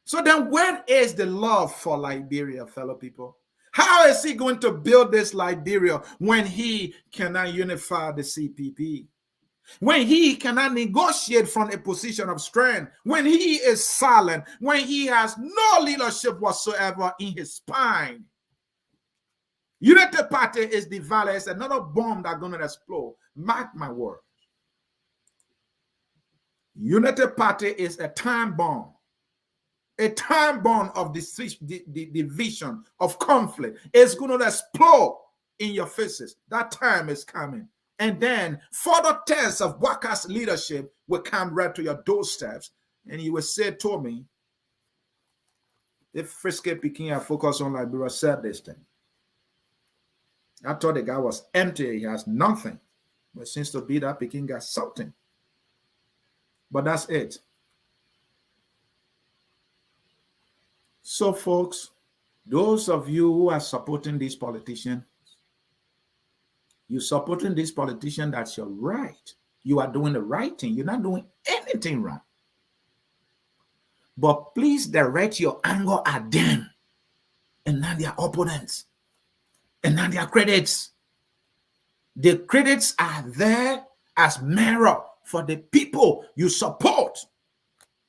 So then where is the love for Liberia, fellow people? How is he going to build this Liberia when he cannot unify the CPP? When he cannot negotiate from a position of strength? When he is silent? When he has no leadership whatsoever in his spine? Unity Party is divided. It's another bomb that's going to explode. Mark my word. Unity Party is a time bomb. A time bomb of division, of conflict. It's going to explode in your faces. That time is coming. And then further tests of Boakai's leadership will come right to your doorsteps. And you will say to me, if Frisky Peking focus on Liberia said this thing. I thought the guy was empty. He has nothing. But it seems to be that Peking got something. But that's it. So, folks, those of you who are supporting this politician, you're supporting this politician, that's your right. You are doing the right thing. You're not doing anything wrong. But please direct your anger at them and not their opponents and not their critics. The critics are there as mirror for the people you support.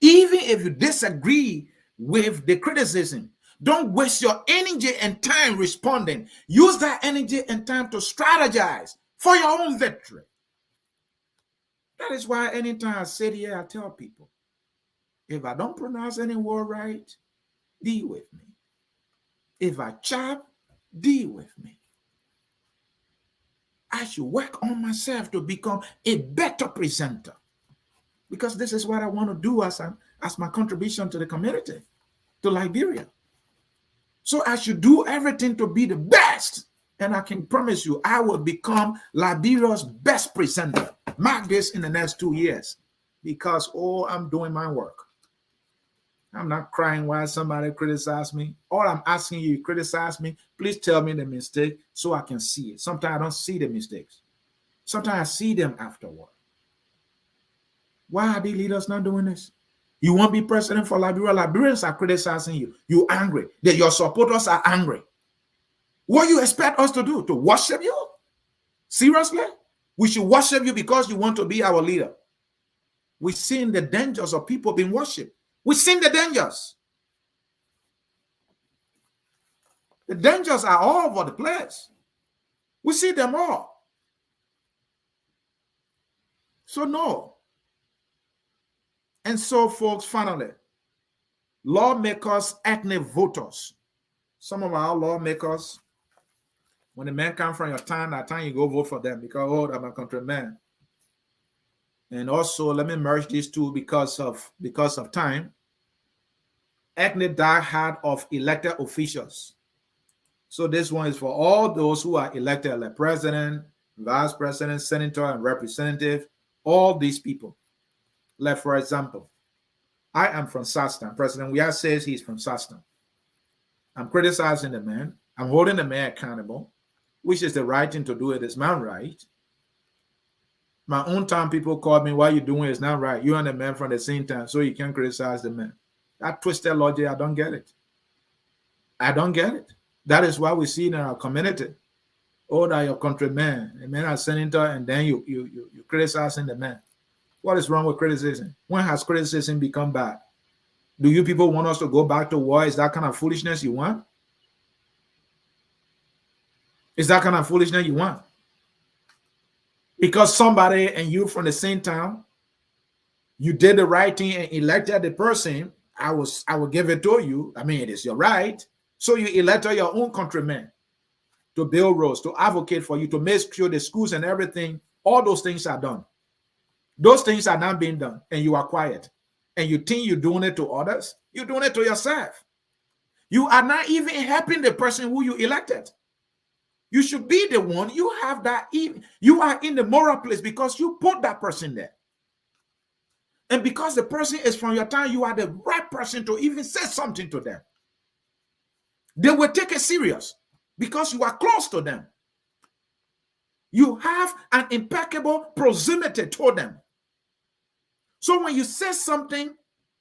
Even if you disagree with the criticism, don't waste your energy and time responding. Use that energy and time to strategize for your own victory. That is why anytime I sit here, I tell people, if I don't pronounce any word right, deal with me. If I chop, deal with me. I should work on myself to become a better presenter, because this is what I want to do as my contribution to the community, to Liberia. So I should do everything to be the best. And I can promise you, I will become Liberia's best presenter. Mark this in the next 2 years, because, I'm doing my work. I'm not crying while somebody criticizes me. All I'm asking you, criticize me, please tell me the mistake so I can see it. Sometimes I don't see the mistakes. Sometimes I see them afterward. Why are the leaders not doing this? You won't be president for Liberia. Liberians are criticizing you. You're angry. That your supporters are angry. What do you expect us to do? To worship you? Seriously? We should worship you because you want to be our leader. We've seen the dangers of people being worshipped. We've seen the dangers. The dangers are all over the place. We see them all. So no. And so, folks, finally, lawmakers, ethnic voters. Some of our lawmakers, when the men come from your town, that time you go vote for them because, they're my countrymen. And also, let me merge these two because of time. Ethnic diehard of elected officials. So this one is for all those who are elected, like president, vice president, senator, and representative, all these people. Like, for example, I am from Sastan. President Weah says he's from Sastan. I'm criticizing the man. I'm holding the man accountable, which is the right thing to do. It is not right. My own time people call me, why you doing it's not right. You and the man from the same time, so you can't criticize the man. That twisted logic, I don't get it. I don't get it. That is why we see in our community. Oh, that your countryman, the man is senator, and then you criticizing the man. What is wrong with criticism? When has criticism become bad? Do you people want us to go back to war? Is that kind of foolishness you want? Is that kind of foolishness you want? Because somebody and you from the same town, you did the right thing and elected the person, I will give it to you. I mean, it is your right. So you elected your own countrymen to build roads, to advocate for you, to make sure the schools and everything, all those things are done. Those things are not being done, and you are quiet. And you think you're doing it to others? You're doing it to yourself. You are not even helping the person who you elected. You should be the one. You have that. You are in the moral place because you put that person there. And because the person is from your town, you are the right person to even say something to them. They will take it serious because you are close to them. You have an impeccable proximity to them. So when you say something,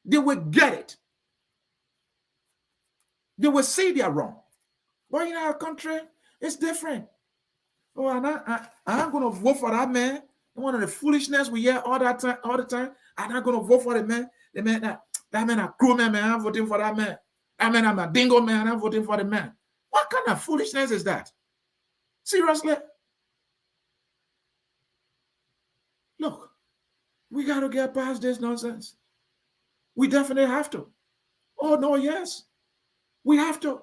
they will get it. They will say they are wrong. But in our country, it's different. Oh, I'm going to vote for that man. One of the foolishness we hear all the time. I'm not going to vote for the man. The man that man a crew man, I'm voting for that man. That man I'm a dingo man, I'm voting for the man. What kind of foolishness is that? Seriously? Look, we got to get past this nonsense. We definitely have to. Oh, no, yes. We have to.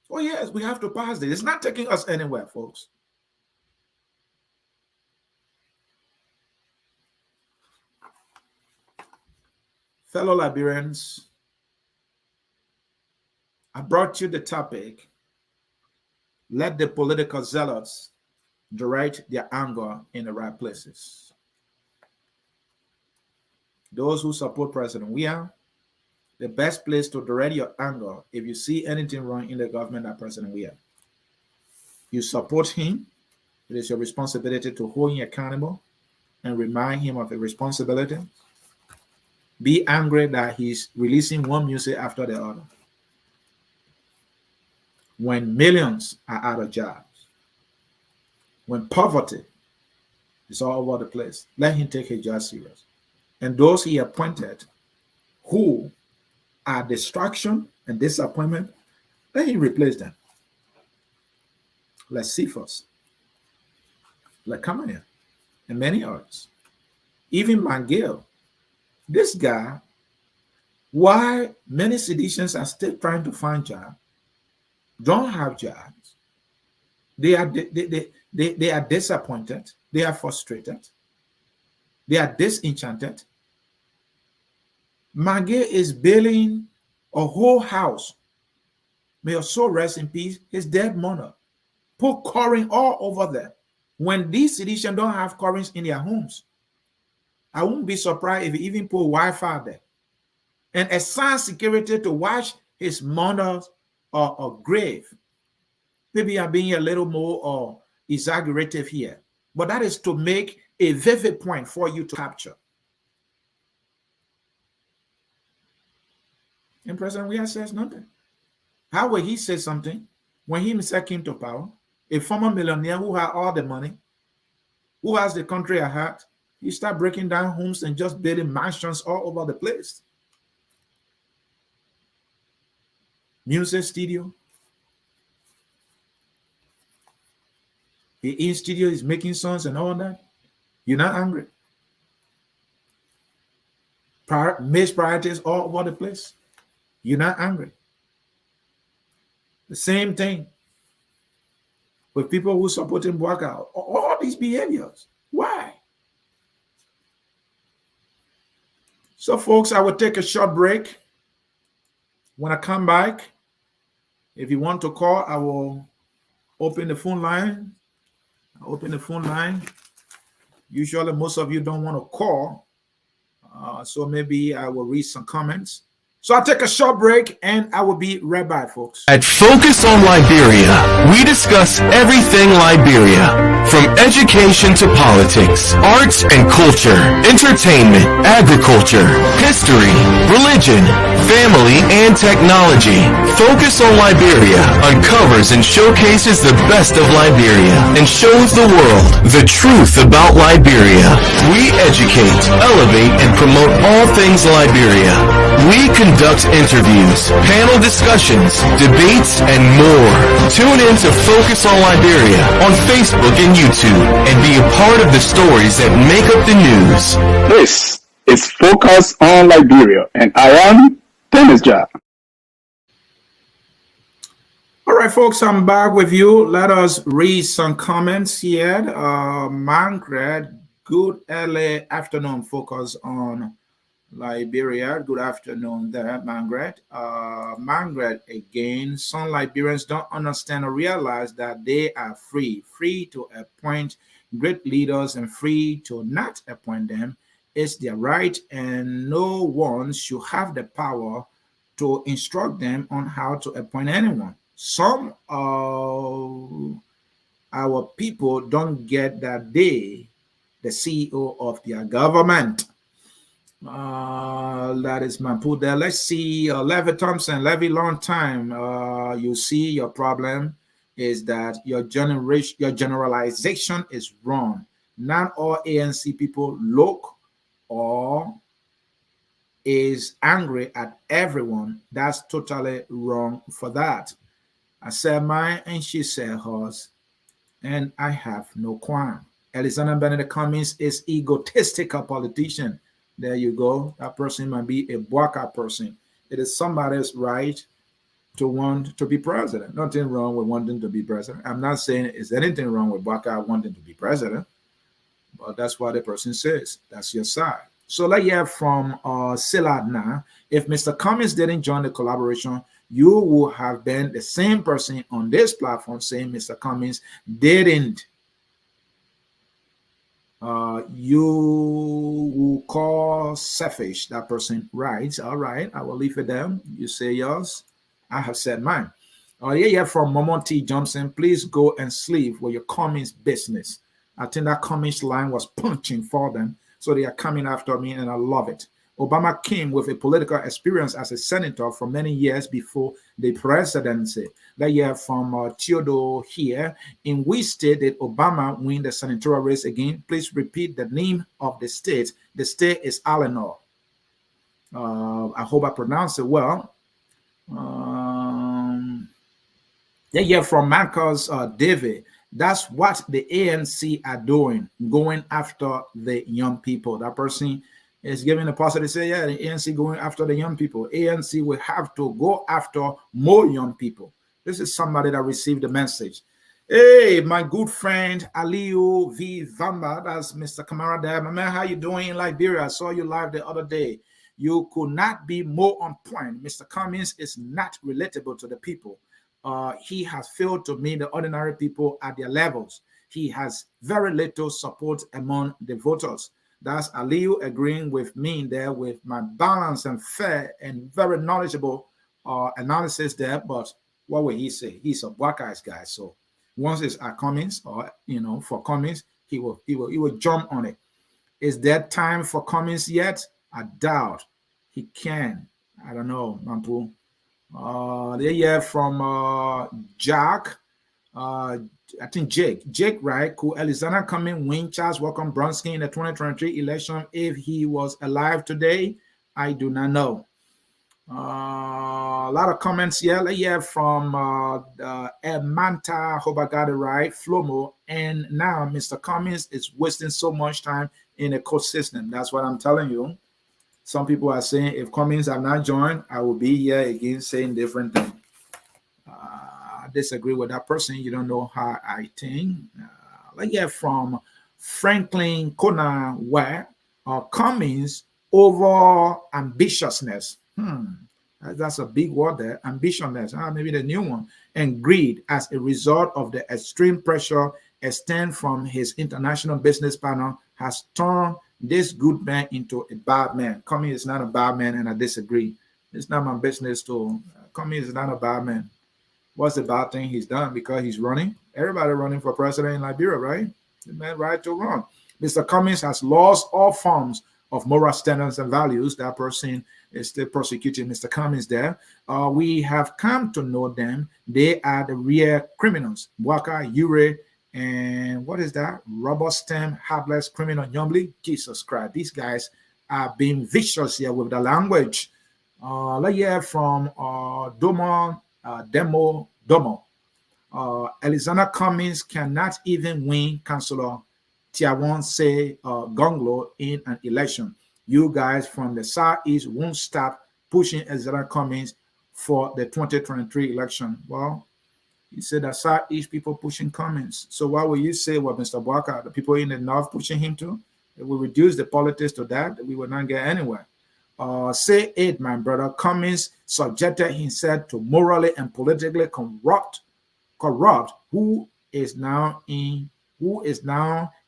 Oh, yes, we have to pass this. It's not taking us anywhere, folks. Fellow Liberians, I brought you the topic, let the political zealots direct their anger in the right places. Those who support President Weah, the best place to direct your anger if you see anything wrong in the government of President Weah. You support him, it is your responsibility to hold him accountable and remind him of the responsibility. Be angry that he's releasing one music after the other. When millions are out of jobs, when poverty is all over the place, let him take his job serious. And those he appointed who are distraction and disappointment, let him replace them. Like Cephas, like Cummings, and many others. Even McGill, this guy, why many seditions are still trying to find jobs, don't have jobs. They are disappointed. They are frustrated. They are disenchanted. McGill is building a whole house. May your soul rest in peace. His dead mother. Put coring all over there. When these seditions don't have corings in their homes, I won't be surprised if he even put Wi-Fi there. And assign security to watch his mother's grave. Maybe I'm being a little more exaggerative here. But that is to make a vivid point for you to capture. And President Weah says nothing. How will he say something when he himself came to power? A former millionaire who had all the money, who has the country at heart, he start breaking down homes and just building mansions all over the place. Music studio. He in studio, he's making songs and all that. You're not angry. Missed priorities all over the place. You're not angry. The same thing with people who support him Boakai. All these behaviors. Why? So, folks, I will take a short break. When I come back, if you want to call, I will open the phone line. I'll open the phone line. Usually, most of you don't want to call. So maybe I will read some comments. So I'll take a short break and I will be right back, folks. At Focus on Liberia, we discuss everything Liberia, from education to politics, arts and culture, entertainment, agriculture, history, religion, family, and technology. Focus on Liberia uncovers and showcases the best of Liberia and shows the world the truth about Liberia. We educate, elevate, and promote all things Liberia. We conduct interviews, panel discussions, debates, and more. Tune in to Focus on Liberia on Facebook and YouTube and be a part of the stories that make up the news. This is Focus on Liberia, and I am Dennis Jah. All right, folks, I'm back with you. Let us read some comments here. Margaret, good early afternoon. Focus on Liberia. Good afternoon there, Margaret. Margaret, again, some Liberians don't understand or realize that they are free to appoint great leaders and free to not appoint them. It's their right, and no one should have the power to instruct them on how to appoint anyone. Some of our people don't get that they, the CEO of their government. That is my put there. Let's see, Levy Thompson. Levy, long time. You see, your problem is that your generalization is wrong. Not all ANC people look or is angry at everyone. That's totally wrong for that. I said mine and she said hers, and I have no qualm. Alexander Benedict Cummings is egotistical politician. There you go. That person might be a Boakai person. It is somebody's right to want to be president. Nothing wrong with wanting to be president. I'm not saying is anything wrong with Boakai wanting to be president, but that's what the person says. That's your side. So let's hear from Sieh now. If Mr. Cummings didn't join the collaboration, you would have been the same person on this platform saying Mr. Cummings didn't. You will call selfish. That person writes, all right, I will leave it there. You say yours. I have said mine. Yeah, from Momon T. Johnson, please go and sleep with your Cummings business. I think that Cummings line was punching for them. So they are coming after me, and I love it. Obama came with a political experience as a senator for many years before the presidency. That year from Theodore here, in which state did Obama win the senatorial race again? Please repeat the name of the state. The state is Illinois. I hope I pronounced it well. Yeah, from Marcus David. That's what the ANC are doing, going after the young people. That person is giving a positive say, yeah, the ANC going after the young people. ANC will have to go after more young people. This is somebody that received the message. Hey, my good friend Aliu V. Vamba, that's Mr. Kamara there. My man, how you doing in Liberia? I saw you live the other day. You could not be more on point. Mr. Cummings is not relatable to the people. He has failed to meet the ordinary people at their levels. He has very little support among the voters. That's Aliu agreeing with me there with my balanced and fair and very knowledgeable analysis there. But what will he say? He's a Boakai's guy. So once it's at Cummings, or for Cummings, he will jump on it. Is there time for Cummings yet? I doubt he can. I don't know, Mampu. Yeah, from Jack. I think Jake, right? Could Alexander Cummings win Charles Welcome Bronsky in the 2023 election if he was alive today? I do not know. A lot of comments here. Yeah, from Manta, hope I got it right, Flomo. And now Mr. Cummings is wasting so much time in the court system. That's what I'm telling you. Some people are saying if Cummings have not joined, I will be here again saying different things. I disagree with that person. You don't know how I think. Let's hear from Franklin Kona where Cummings over ambitiousness. That's a big word there. Ambitiousness. Maybe the new one. And greed as a result of the extreme pressure extend from his international business partner has turned this good man into a bad man. Cummings is not a bad man, and I disagree. It's not my business to. Cummings is not a bad man. What's the bad thing he's done? Because he's running. Everybody running for president in Liberia, right? The man right to run. Mr. Cummings has lost all forms of moral standards and values. That person is still prosecuting Mr. Cummings there. We have come to know them. They are the real criminals. Boakai, Ure, and what is that? Rubber stem, heartless criminal, Yombly. Jesus Christ. These guys are being vicious here with the language. Let's hear from Domo. Alexander Cummings cannot even win Councillor Tiawan say Gonglo in an election. You guys from the Southeast won't stop pushing Alexander Cummings for the 2023 election. Well, you said that Southeast people pushing Cummings. So why would you say what Mr. Boakai, the people in the North pushing him to? If we reduce the politics to that, we will not get anywhere. Say it, my brother. Cummings subjected himself to morally and politically corrupt who is now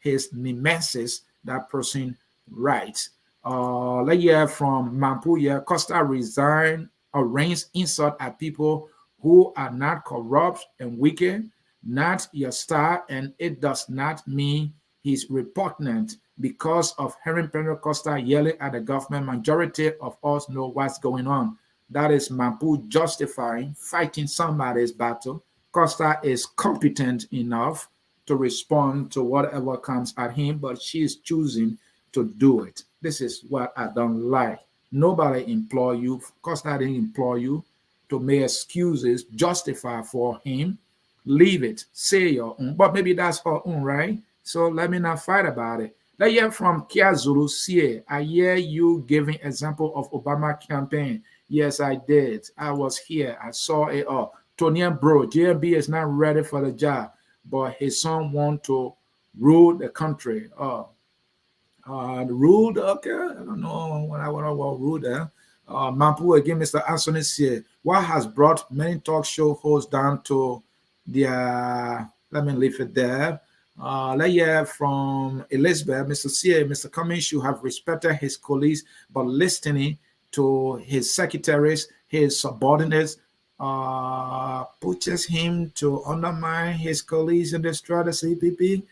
his nemesis. That person writes. Let's hear from Mampuya. Costa resign or rains insult at people who are not corrupt and wicked, not your star, and it does not mean he's repugnant. Because of Henry Costa yelling at the government, majority of us know what's going on. That is Mampu justifying fighting somebody's battle. Costa is competent enough to respond to whatever comes at him, but she's choosing to do it. This is what I don't like. Nobody implore you. Costa didn't implore you to make excuses, justify for him. Leave it. Say your own. But maybe that's her own, right? So let me not fight about it. Let's hear from Kiazulu Sieh. I hear you giving example of Obama campaign. Yes, I did. I was here. I saw it all. Tony Bro, JMB is not ready for the job, but his son want to rule the country. Ruled, okay. I don't know what I want to rule there. Mampu again, Mr. Ansony Sieh. What has brought many talk show hosts down to their, let me leave it there. Let's hear from Elizabeth. Mr. Sieh, Mr. Cummings should have respected his colleagues, but listening to his secretaries, his subordinates, pushes him to undermine his colleagues and destroy the CPP.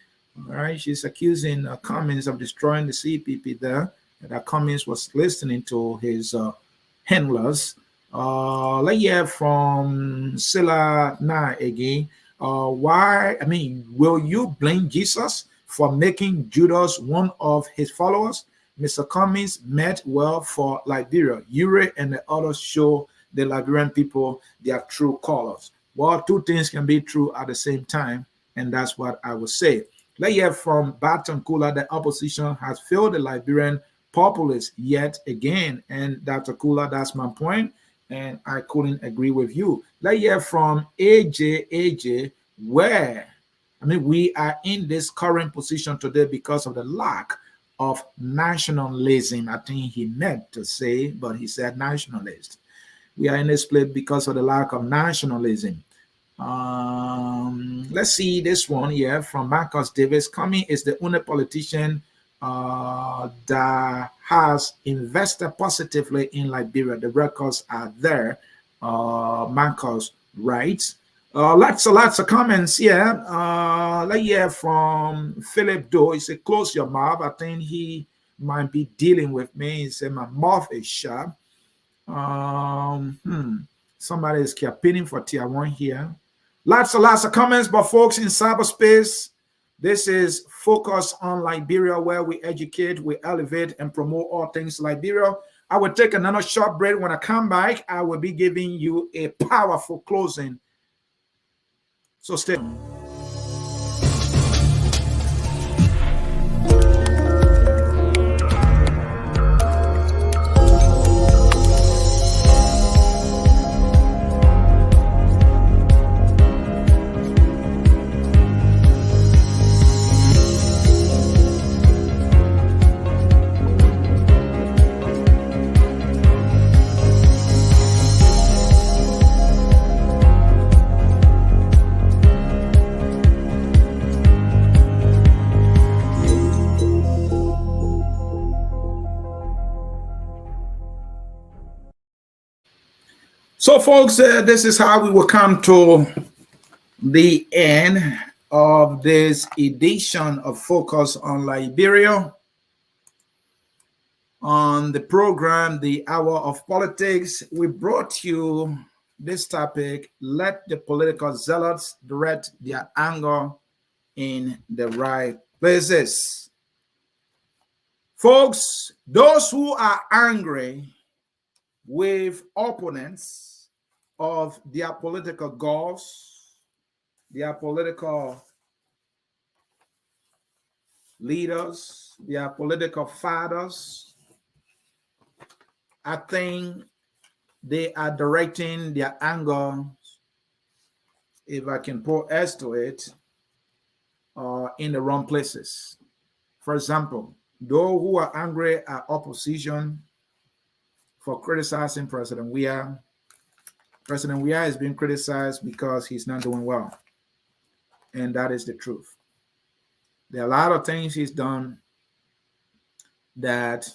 All right, she's accusing Cummings of destroying the CPP there. And that Cummings was listening to his handlers. Let's hear from Silla Na again. Will you blame Jesus for making Judas one of his followers? Mr. Cummings meant well for Liberia. Ure and the others show the Liberian people their true colors. Well, two things can be true at the same time, and that's what I would say. Let's hear from Barton Kula. The opposition has failed the Liberian populace yet again, and Dr. Kula, that's my point. And I couldn't agree with you. Let's hear from AJ, we are in this current position today because of the lack of nationalism. I think he meant to say, but he said nationalist. We are in this place because of the lack of nationalism. Let's see this one here from Marcus Davis. Cummings is the only politician that has invested positively in Liberia. The records are there. Marcus writes. Lots of comments here. Let's hear from Philip Doe. He said, close your mouth. I think he might be dealing with me. He said, my mouth is sharp. Somebody is campaigning for Tier 1 here. Lots of comments, but folks in cyberspace, this is Focus on Liberia, where we educate, we elevate, and promote all things Liberia. I will take another short break. When I come back, I will be giving you a powerful closing. So stay. So, folks, this is how we will come to the end of this edition of Focus on Liberia. On the program, The Hour of Politics, we brought you this topic: let the political zealots direct their anger in the right places. Folks, those who are angry with opponents of their political goals, their political leaders, their political fathers, I think they are directing their anger, if I can put S to it, in the wrong places. For example, those who are angry at opposition for criticizing President Weah. President Weah is being criticized because he's not doing well. And that is the truth. There are a lot of things he's done that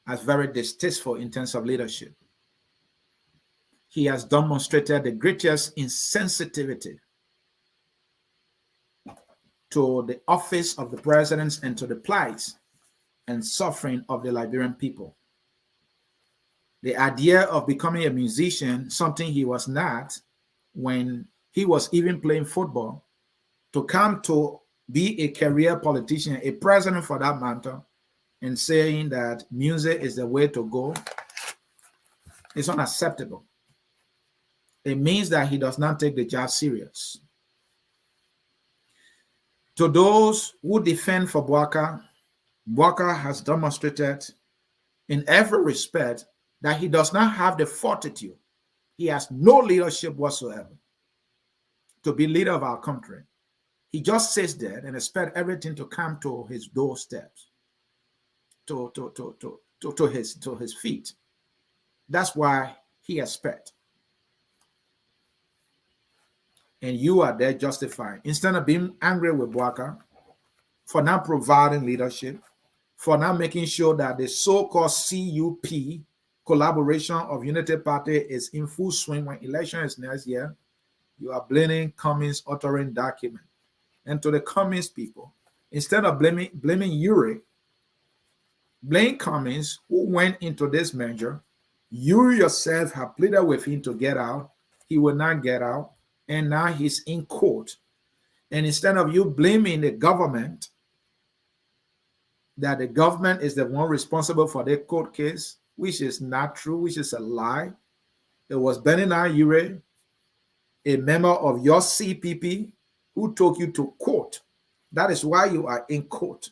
are very distasteful in terms of leadership. He has demonstrated the greatest insensitivity to the office of the president and to the plight and suffering of the Liberian people. The idea of becoming a musician, something he was not when he was even playing football, to come to be a career politician, a president for that matter, and saying that music is the way to go, is unacceptable. It means that he does not take the job serious. To those who defend for Boakai, Boakai has demonstrated in every respect that he does not have the fortitude. He has no leadership whatsoever to be leader of our country. He just sits there and expects everything to come to his doorsteps, to his feet. That's why he expects. And you are there justifying. Instead of being angry with Boakai for not providing leadership, for not making sure that the so-called CUP, collaboration of Unity Party, is in full swing when election is next year, you are blaming Cummings uttering document. And to the Cummings people, instead of blaming Uri, blame Cummings, who went into this measure. You yourself have pleaded with him to get out. He will not get out. And now he's in court. And instead of you blaming the government, that the government is the one responsible for the court case, which is not true, which is a lie. It was Benina Ure, a member of your CPP, who took you to court. That is why you are in court.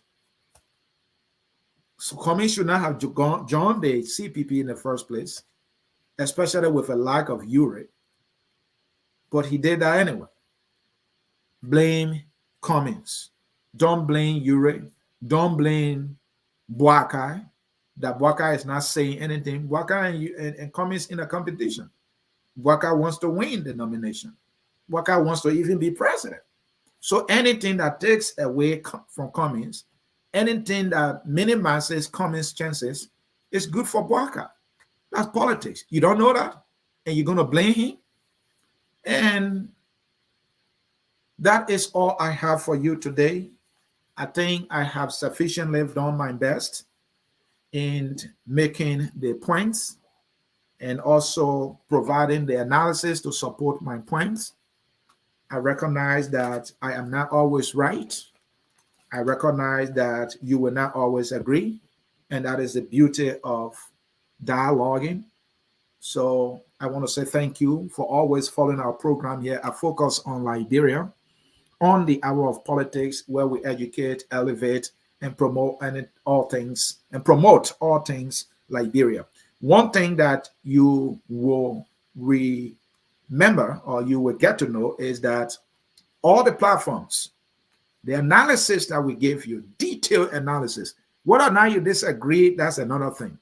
So Cummings should not have joined the CPP in the first place, especially with a lack of Ure. But he did that anyway. Blame Cummings. Don't blame Ure. Don't blame Boakai. That Boakai is not saying anything. Boakai and Cummings in a competition. Boakai wants to win the nomination. Boakai wants to even be president. So anything that takes away from Cummings, anything that minimizes Cummings' chances, is good for Boakai. That's politics. You don't know that? And you're going to blame him? And that is all I have for you today. I think I have sufficiently done my best in making the points and also providing the analysis to support my points. I recognize that I am not always right. I recognize that you will not always agree. And that is the beauty of dialoguing. So I want to say thank you for always following our program here. I focus on Liberia, on the Hour of Politics, where we educate, elevate, and promote all things Liberia. One thing that you will remember or you will get to know is that all the platforms, the analysis that we give you, detailed analysis, whether or not you disagree, that's another thing.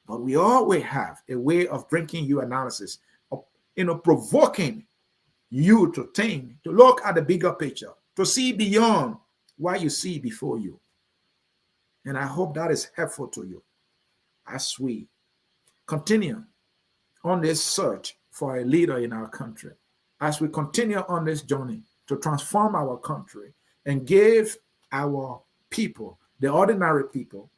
But we always have a way of bringing you analysis, of, provoking you to think, to look at the bigger picture, to see beyond what you see before you. And I hope that is helpful to you as we continue on this search for a leader in our country as we continue on this journey to transform our country and give our people, the ordinary people,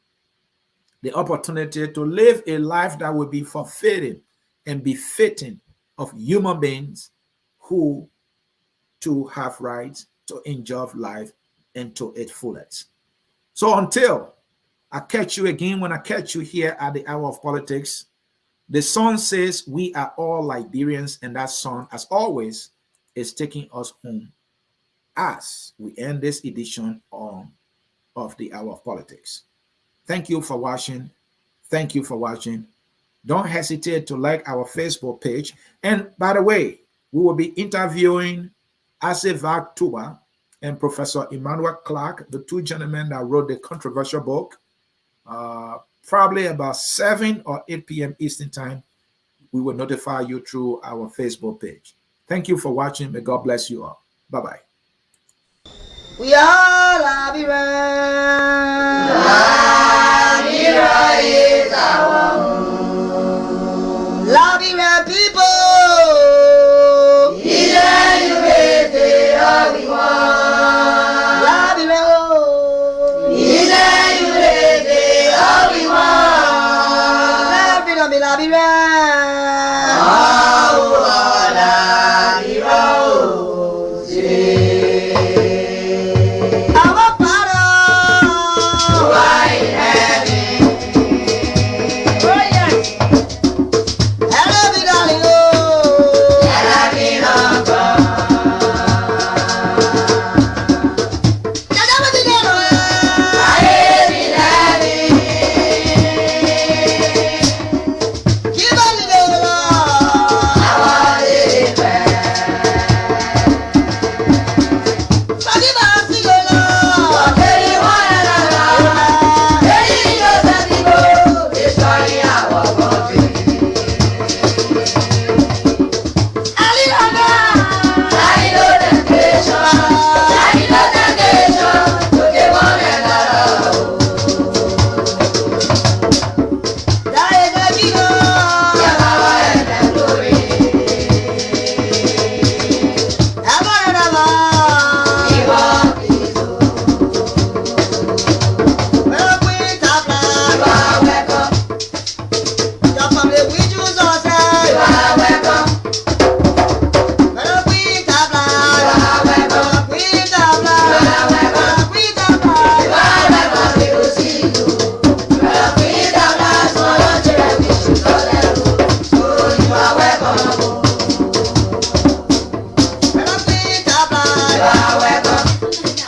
the opportunity to live a life that will be fulfilling and befitting of human beings who to have rights to enjoy life and to its fullest. So until I catch you again, when I catch you here at the Hour of Politics, the song says we are all Liberians, and that song, as always, is taking us home as we end this edition of the Hour of Politics. Thank you for watching. Thank you for watching. Don't hesitate to like our Facebook page. And by the way, we will be interviewing Asevak Tuba and Professor Emmanuel Clark, the two gentlemen that wrote the controversial book, probably about 7 or 8 p.m. Eastern Time. We will notify you through our Facebook page. Thank you for watching. May God bless you all. Bye-bye. We are Liberia. Liberia is our